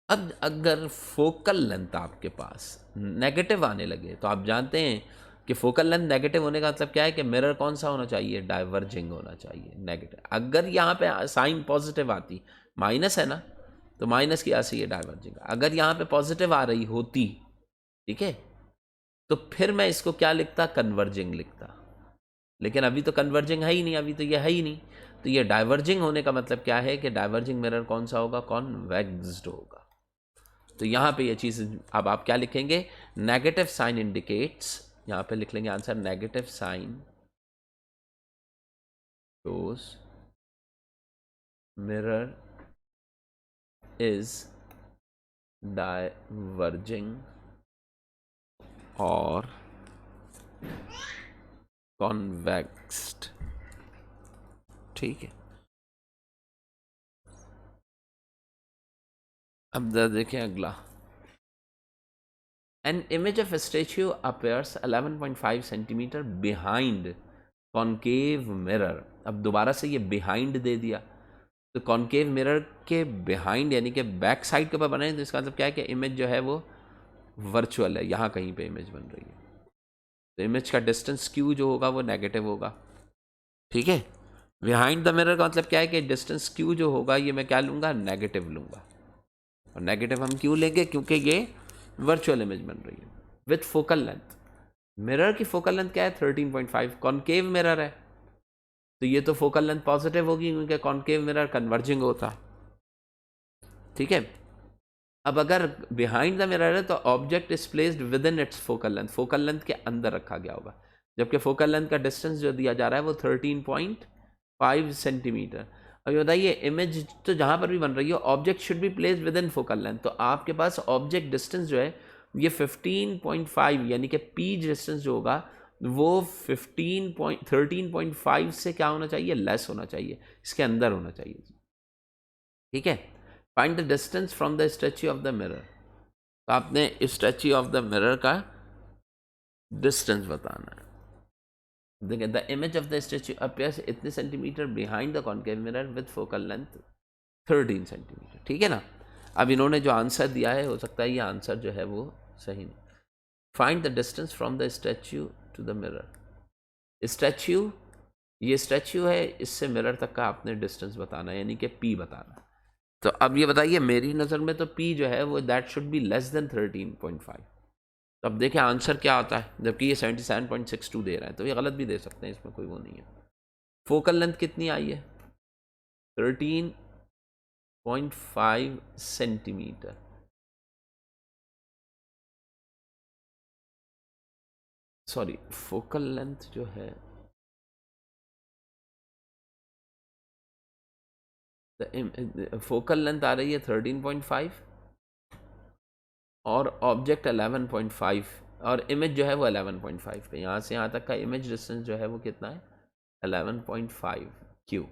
[SPEAKER 1] अब अगर फोकल लेंथ आपके पास नेगेटिव आने लगे तो आप जानते हैं कि फोकल लेंथ नेगेटिव होने का मतलब क्या है कि मिरर कौन सा होना चाहिए डाइवर्जिंग होना चाहिए नेगेटिव। अगर यहाँ पे साइन पॉजिटिव आती माइनस है ना तो माइनस की ऐसे ये डाइवर्जिंग। अगर यहाँ पे पॉजिटिव आ रही होती ठीक है तो फिर मैं इसको क्या लिखता कन्वर्जिंग लिखता, लेकिन अभी तो कन्वर्जिंग है ही नहीं, अभी तो ये है ही नहीं। तो ये डाइवर्जिंग होने का मतलब क्या है कि डाइवर्जिंग मिरर कौन सा होगा कॉन्वेक्स्ड होगा। तो यहाँ पे ये चीज़ अब आप क्या लिखेंगे नेगेटिव साइन इंडिकेट्स, यहाँ पे लिख लेंगे answer negative sign shows mirror is diverging और कॉन्वेक्स्ड। ठीक है, अब देखें अगला। An image of a statue appears 11.5 centimetre behind concave mirror। अब दोबारा से ये behind दे दिया तो कॉन्केव मिरर के बिहाइंड यानी कि बैक साइड के ऊपर बने तो इसका मतलब क्या है कि इमेज जो है वो वर्चुअल है, यहाँ कहीं पे इमेज बन रही है तो इमेज का डिस्टेंस क्यू जो होगा वो नेगेटिव होगा। ठीक है, बिहाइंड द मिरर का मतलब क्या है कि डिस्टेंस क्यू जो होगा ये मैं क्या लूँगा नेगेटिव लूँगा। और नेगेटिव हम क्यों लेंगे क्योंकि ये वर्चुअल इमेज बन रही है विथ फोकल लेंथ। मिरर की फोकल लेंथ क्या है 13.5, कॉन्केव मिरर है तो ये तो फोकल लेंथ पॉजिटिव होगी क्योंकि कॉन्केव मिरर कन्वर्जिंग होता। ठीक है, अब अगर बिहाइंड द मिरर है तो object is placed with in its focal length, focal length के अंदर रखा गया होगा, जबकि फोकल लेंथ का डिस्टेंस जो दिया जा रहा है वो 13.5 सेंटीमीटर। अब ये बताइए इमेज तो जहाँ पर भी बन रही है object should be placed with in focal length, तो आपके पास ऑब्जेक्ट डिस्टेंस जो है ये 15.5 यानी कि पी डिस्टेंस जो होगा वो 13.5 से क्या होना चाहिए लेस होना चाहिए, इसके अंदर होना चाहिए। ठीक है, find the distance from the statue of the mirror, तो आपने स्टैच्यू ऑफ द मिरर का डिस्टेंस बताना है। देखिए the image of the statue appears इतने centimetre behind the concave mirror with focal length 13 centimetre. ठीक है ना, अब इन्होंने जो आंसर दिया है हो सकता है ये आंसर जो है वो सही नहीं। Find the distance from the statue to the mirror. Statue ये स्टैच्यू है, इससे मिरर तक का आपने डिस्टेंस बताना है यानी कि पी बताना। तो अब ये बताइए मेरी नज़र में तो पी जो है वो that should be less than 13.5। तो अब देखें आंसर क्या आता है, जबकि ये 77.62 दे रहा है तो ये गलत भी दे सकते हैं, इसमें कोई वो नहीं है। फोकल लेंथ कितनी आई है 13.5 सेंटीमीटर। सॉरी फोकल लेंथ जो है फोकल लेंथ आ रही है 13.5 और ऑब्जेक्ट 11.5 और इमेज जो है वो 11.5 पे, यहाँ से यहाँ तक का इमेज डिस्टेंस जो है वो कितना है 11.5 क्यू।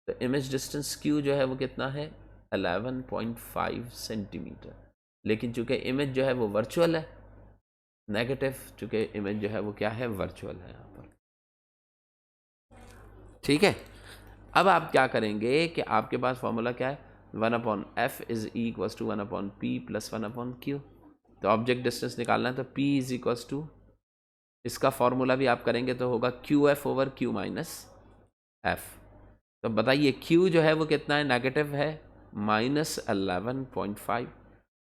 [SPEAKER 1] तो इमेज डिस्टेंस क्यू जो है वो कितना है 11.5 सेंटीमीटर। लेकिन चूंकि इमेज जो है वो वर्चुअल है, नेगेटिव, चूंकि इमेज जो है वो क्या है वर्चुअल है यहाँ पर। ठीक है, अब आप क्या करेंगे कि आपके पास फॉर्मूला क्या है 1/f is equals to 1/p plus 1/q। तो ऑब्जेक्ट डिस्टेंस निकालना है तो p इज इक्वल्स टू, इसका फॉर्मूला भी आप करेंगे तो होगा QF over Q minus F। तो बताइए Q जो है वो कितना है नेगेटिव है -11.5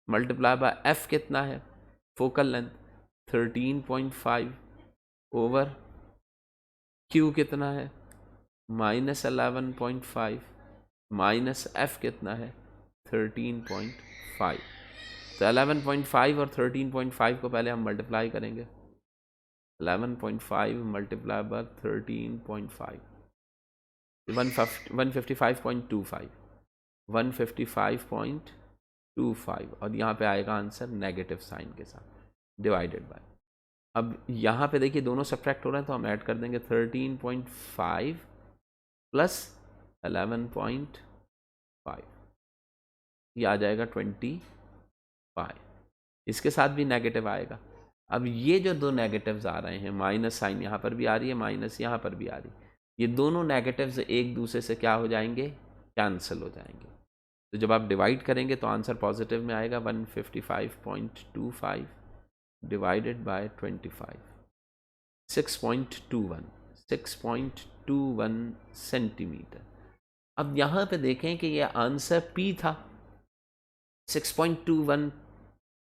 [SPEAKER 1] मल्टीप्लाई बाय F कितना है फोकल लेंथ 13.5 ओवर Q कितना है -11.5 माइनस F कितना है 13.5। तो 11.5 और 13.5 को पहले हम मल्टीप्लाई करेंगे, 11.5 मल्टीप्लाई बाय 13.5 155.25 155.25 और यहाँ पे आएगा आंसर नेगेटिव साइन के साथ डिवाइडेड बाय। अब यहाँ पे देखिए दोनों सब्ट्रैक्ट हो रहे हैं तो हम ऐड कर देंगे 13.5 प्लस 11.5, ये आ जाएगा 25। इसके साथ भी नेगेटिव आएगा। अब ये जो दो नेगेटिव्स आ रहे हैं, माइनस साइन यहाँ पर भी आ रही है, माइनस यहाँ पर भी आ रही है, ये दोनों नेगेटिव्स एक दूसरे से क्या हो जाएंगे कैंसिल हो जाएंगे। तो जब आप डिवाइड करेंगे तो आंसर पॉजिटिव में आएगा 155.25 डिवाइडेड बाय 25 6.21 सेंटीमीटर। अब यहाँ पे देखें कि ये आंसर P था 6.21।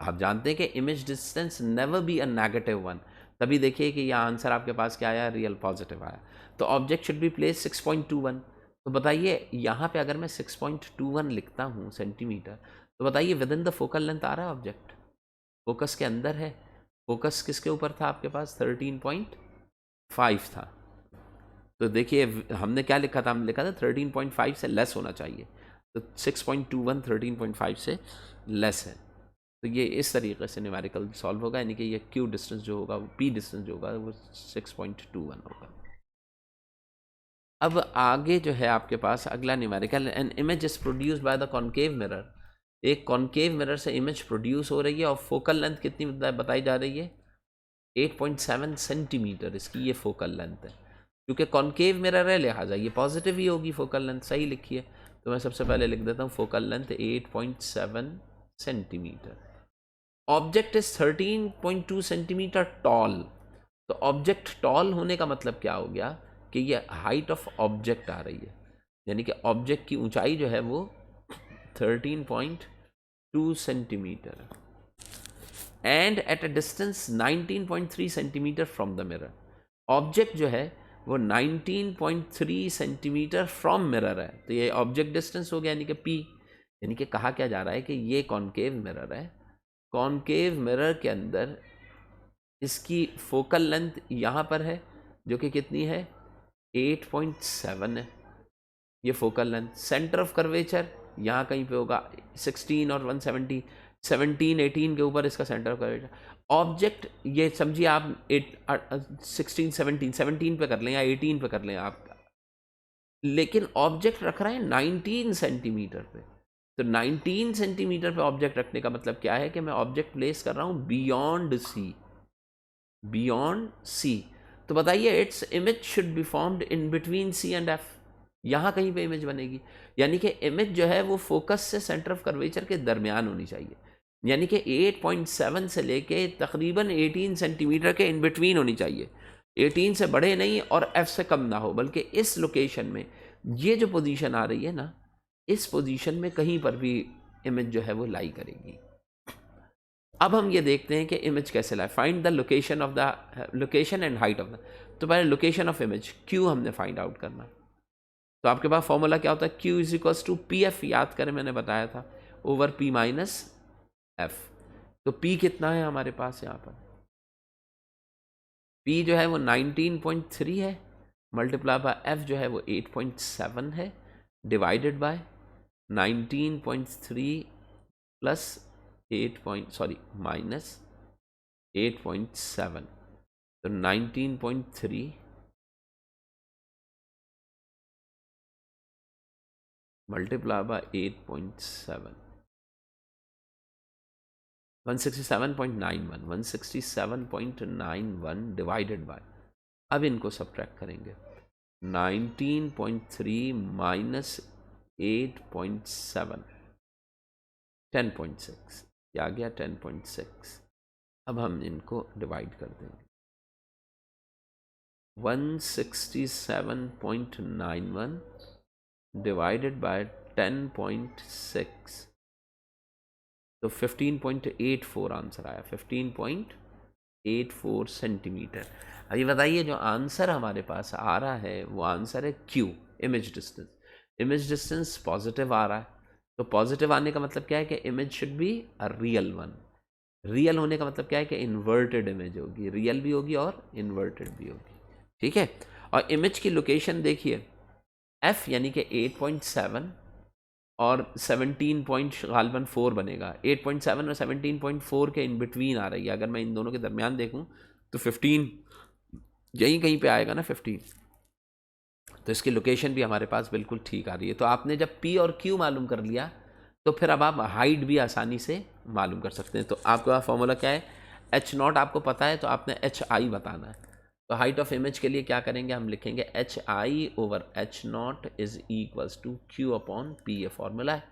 [SPEAKER 1] आप जानते हैं कि image distance never be a negative one, तभी देखिए कि यह आंसर आपके पास क्या आया रियल पॉजिटिव आया। तो ऑब्जेक्ट शुड बी प्लेस 6.21। तो बताइए यहाँ पे अगर मैं 6.21 लिखता हूँ सेंटीमीटर, तो बताइए within the focal length आ रहा है ऑब्जेक्ट, फोकस के अंदर है। फोकस किसके ऊपर था आपके पास 13.5 था। तो देखिए हमने क्या लिखा था, हमने लिखा था 13.5 से लेस होना चाहिए, तो 6.21 13.5 से लेस है। तो ये इस तरीके से न्यूमेरिकल सॉल्व होगा, यानी कि ये क्यू डिस्टेंस जो होगा वो पी डिस्टेंस जो होगा वो 6.21 होगा। अब आगे जो है आपके पास अगला numerical, an image is produced by the concave mirror. एक कॉनकेव मिरर से इमेज प्रोड्यूस हो रही है और फोकल लेंथ कितनी बताई जा रही है 8.7 सेंटीमीटर इसकी ये फोकल लेंथ है। क्योंकि कॉनकेव मिरर है लिहाजा ये पॉजिटिव ही होगी फोकल लेंथ, सही लिखिए। तो मैं सबसे पहले लिख देता हूँ focal length 8.7 centimetre. Object is 13.2 centimetre toll. तो ऑब्जेक्ट टॉल होने का मतलब क्या हो गया कि ये हाइट ऑफ ऑब्जेक्ट आ रही है, यानी कि ऑब्जेक्ट की ऊंचाई जो है वो 13.2 centimetre and at a distance 19.3 centimetre from the mirror. Object जो है वो 19.3 सेंटीमीटर फ्रॉम मिरर है। तो ये ऑब्जेक्ट डिस्टेंस हो गया यानी कि P। यानी कि कहा क्या जा रहा है कि ये कॉनकेव मिरर है, कॉनकेव मिरर के अंदर इसकी फोकल लेंथ यहाँ पर है जो कि कितनी है 8.7 है ये focal length. Centre of curvature यहाँ कहीं पे होगा 16 और 170 17 18 के ऊपर इसका सेंटर ऑफ कर्वेचर। ऑब्जेक्ट ये समझिए आप 16 17 पे कर लें या 18 पे कर लें आप, लेकिन ऑब्जेक्ट रख रहा है 19 सेंटीमीटर पे। तो 19 सेंटीमीटर पे ऑब्जेक्ट रखने का मतलब क्या है कि मैं ऑब्जेक्ट प्लेस कर रहा हूँ बियॉन्ड सी, बियॉन्ड सी। तो बताइए its image should be formed in between C and F, यहाँ कहीं पे इमेज बनेगी। यानी कि इमेज जो है वो फोकस से सेंटर ऑफ कर्वेचर के दरमियान होनी चाहिए, यानी कि 8.7 से लेके तकरीबन 18 सेंटीमीटर के इन बिटवीन होनी चाहिए। 18 से बड़े नहीं और एफ से कम ना हो, बल्कि इस लोकेशन में ये जो पोजीशन आ रही है ना, इस पोजीशन में कहीं पर भी इमेज जो है वो लाई करेगी। अब हम ये देखते हैं कि इमेज कैसे लाए। Find the location of the location and height of the. तो पहले लोकेशन ऑफ इमेज क्यू हमने फाइंड आउट करना। तो आपके पास फॉर्मूला क्या होता है Q is equals to P F, याद करें मैंने बताया था, ओवर पी माइनस एफ। तो पी कितना है हमारे पास यहाँ पर, पी जो है वो 19.3 है, मल्टीप्लाई बाय एफ जो है वो 8.7 है, डिवाइडेड बाय 19.3 प्लस माइनस 8.7, तो 19.3 मल्टीप्लाई बाय 8.7, 167.91, 167.91 डिवाइडेड बाय, अब इनको सब्ट्रैक्ट करेंगे, 19.3 माइनस 8.7, 10.6, ये आ गया 10.6। अब हम इनको डिवाइड कर देंगे, 167.91 डिवाइडेड बाय 10.6, तो 15.84 आंसर आया, 15.84 सेंटीमीटर। अभी बताइए जो आंसर हमारे पास आ रहा है वो आंसर है Q, image distance. Image distance positive आ रहा है, तो पॉजिटिव आने का मतलब क्या है कि image should be a real one. Real होने का मतलब क्या है कि इन्वर्टेड इमेज होगी, रियल भी होगी और इन्वर्टेड भी होगी, ठीक है। और इमेज की लोकेशन देखिए, एफ यानी कि 8.7 और 17.4 बनेगा, 8.7 और 17.4 के इन बिटवीन आ रही है। अगर मैं इन दोनों के दरमियान देखूं तो 15 यहीं कहीं पे आएगा ना, 15, तो इसकी लोकेशन भी हमारे पास बिल्कुल ठीक आ रही है। तो आपने जब पी और क्यू मालूम कर लिया तो फिर अब आप हाइट भी आसानी से मालूम कर सकते हैं। तो आपके पास फॉर्मूला क्या है, एच नॉट आपको पता है तो आपने एच आई बताना है। तो हाइट ऑफ इमेज के लिए क्या करेंगे, हम लिखेंगे H I over H not is equals to Q upon P, ये फॉर्मूला है।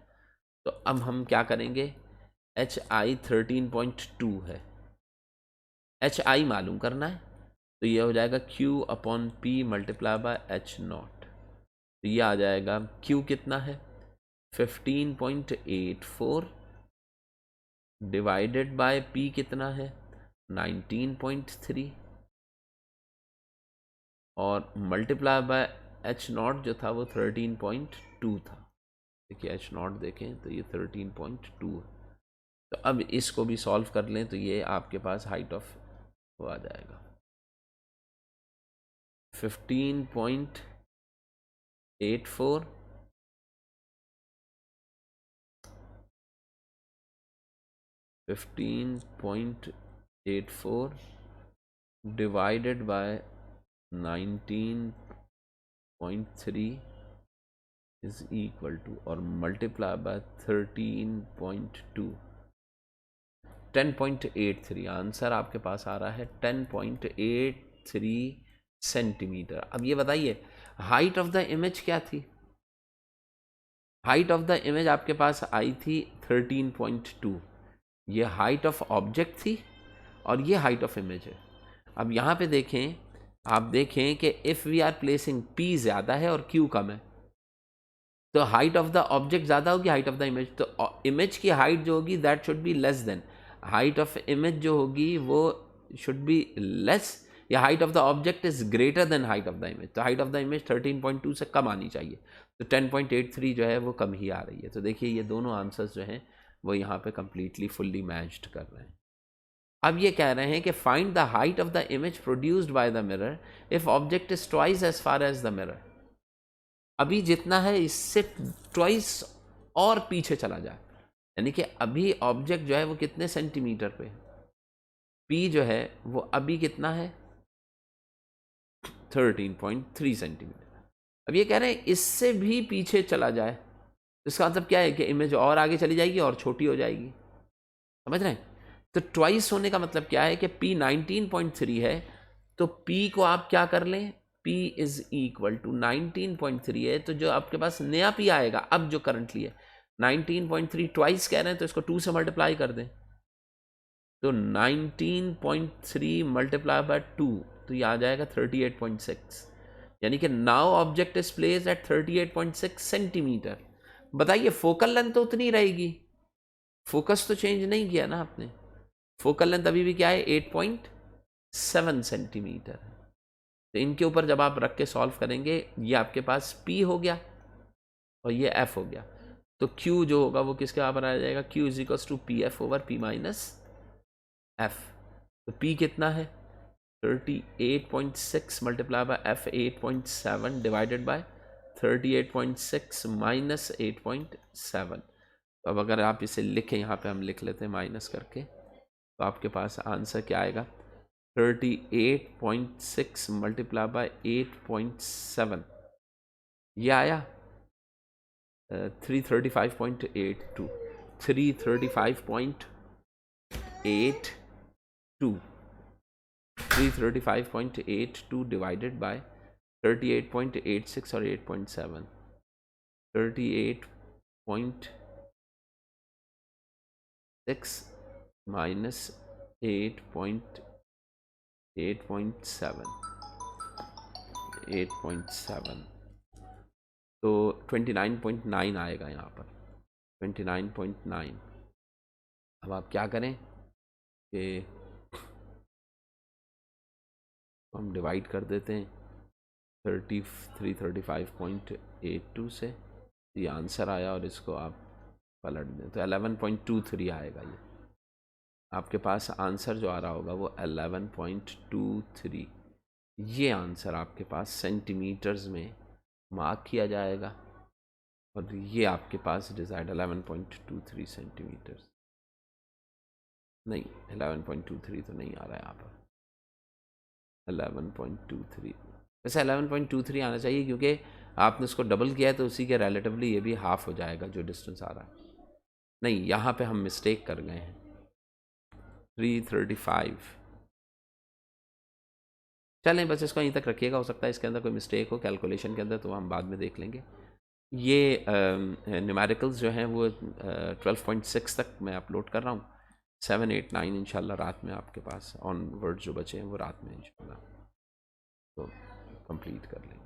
[SPEAKER 1] तो अब हम क्या करेंगे, एच आई 13.2 है, एच आई मालूम करना है, तो ये हो जाएगा Q upon P multiply by H not. तो ये आ जाएगा क्यू कितना है 15.84 डिवाइडेड बाय पी कितना है 19.3 और मल्टीप्लाई बाय एच नॉट जो था वो 13.2 था। देखिए एच नॉट देखें तो ये 13.2 है। तो अब इसको भी सॉल्व कर लें तो ये आपके पास हाइट ऑफ वो आ जाएगा 15.84 15.84 divided by 19.3 is equal to और मल्टीप्लाई बाय 13.2, 10.83 आंसर आपके पास आ रहा है 10.83 सेंटीमीटर। अब ये बताइए हाइट ऑफ द इमेज क्या थी, हाइट ऑफ द इमेज आपके पास आई थी 13.2, ये हाइट ऑफ ऑब्जेक्ट थी और ये हाइट ऑफ इमेज है। अब यहाँ पे देखें, आप देखें कि if we are placing P ज़्यादा है और क्यू कम है तो हाइट ऑफ द ऑब्जेक्ट ज़्यादा होगी हाइट ऑफ द इमेज, तो इमेज की हाइट जो होगी that should be less than height of image जो होगी वो शुड बी लेस, या height of the object is greater than height of the image. तो हाइट ऑफ द इमेज 13.2 से कम आनी चाहिए, तो 10.83 जो है वो कम ही आ रही है। तो देखिए ये दोनों आंसर्स जो हैं वो यहाँ पे कम्प्लीटली फुल्ली मैच्ड कर रहे हैं। अब ये कह रहे हैं कि find the height of the image produced by the mirror if object is twice as far as the mirror. अभी जितना है इससे ट्वाइस और पीछे चला जाए, यानी कि अभी ऑब्जेक्ट जो है वो कितने सेंटीमीटर पे, पी जो है वो अभी कितना है 13.3 सेंटीमीटर। अब ये कह रहे हैं इससे भी पीछे चला जाए, इसका मतलब क्या है कि इमेज और आगे चली जाएगी और छोटी हो जाएगी, समझ रहे हैं। तो ट्वाइस होने का मतलब क्या है कि P 19.3 है, तो P को आप क्या कर लें, P इज इक्वल टू 19.3 है, तो जो आपके पास नया P आएगा अब जो करंटली है 19.3 ट्वाइस कह रहे हैं तो इसको 2 से मल्टीप्लाई कर दें, तो 19.3 मल्टीप्लाई बाय 2 तो ये आ जाएगा 38.6, यानी कि now object is placed eight 38.6 centimetre. बताइए फोकल लेंथ तो उतनी रहेगी, फोकस तो चेंज नहीं किया ना आपने, फोकल लेंथ अभी भी क्या है 8.7 सेंटीमीटर। तो इनके ऊपर जब आप रख के सॉल्व करेंगे ये आपके पास P हो गया और ये F हो गया, तो Q जो होगा वो किसके बराबर आ जाएगा, Q is equals to P F over P minus F। तो P कितना है 38.6 multiply by F 8.7 divided by 38.6 minus 8.7, तो अब अगर आप इसे लिखें, यहाँ पे हम लिख लेते हैं माइनस करके, तो आपके पास आंसर क्या आएगा? 38.6 मल्टीप्लाई बाय 8.7, ये आया 335.82, 335.82 डिवाइडेड बाय 38.86 और 8.7, 38.6 माइनस 8.7, तो 29.9 आएगा यहाँ पर, 29.9। अब आप क्या करें कि हम डिवाइड कर देते हैं 35.82 से, ये आंसर आया, और इसको आप पलट दें तो 11.23 आएगा। ये आपके पास आंसर जो आ रहा होगा वो 11.23, ये आंसर आपके पास सेंटीमीटर्स में मार्क किया जाएगा, और ये आपके पास डिजाइड 11.23 सेंटीमीटर्स, नहीं 11.23 तो नहीं आ रहा है यहाँ पर, 11.23, वैसे 11.23 आना चाहिए क्योंकि आपने उसको डबल किया है तो उसी के रिलेटिवली ये भी हाफ हो जाएगा जो डिस्टेंस आ रहा है। नहीं, यहाँ पे हम मिस्टेक कर गए हैं, 335। चलें बस इसको यहीं तक रखिएगा, हो सकता है इसके अंदर कोई मिस्टेक हो कैलकुलेशन के अंदर, तो हम बाद में देख लेंगे। ये न्यूमेरिकल्स जो हैं वो 12.6 तक मैं अपलोड कर रहा हूँ, 7, 8, 9 इंशाल्लाह रात में आपके पास ऑन वर्ड जो बचे हैं वो रात में इंशाल्लाह तो कंप्लीट कर लेंगे।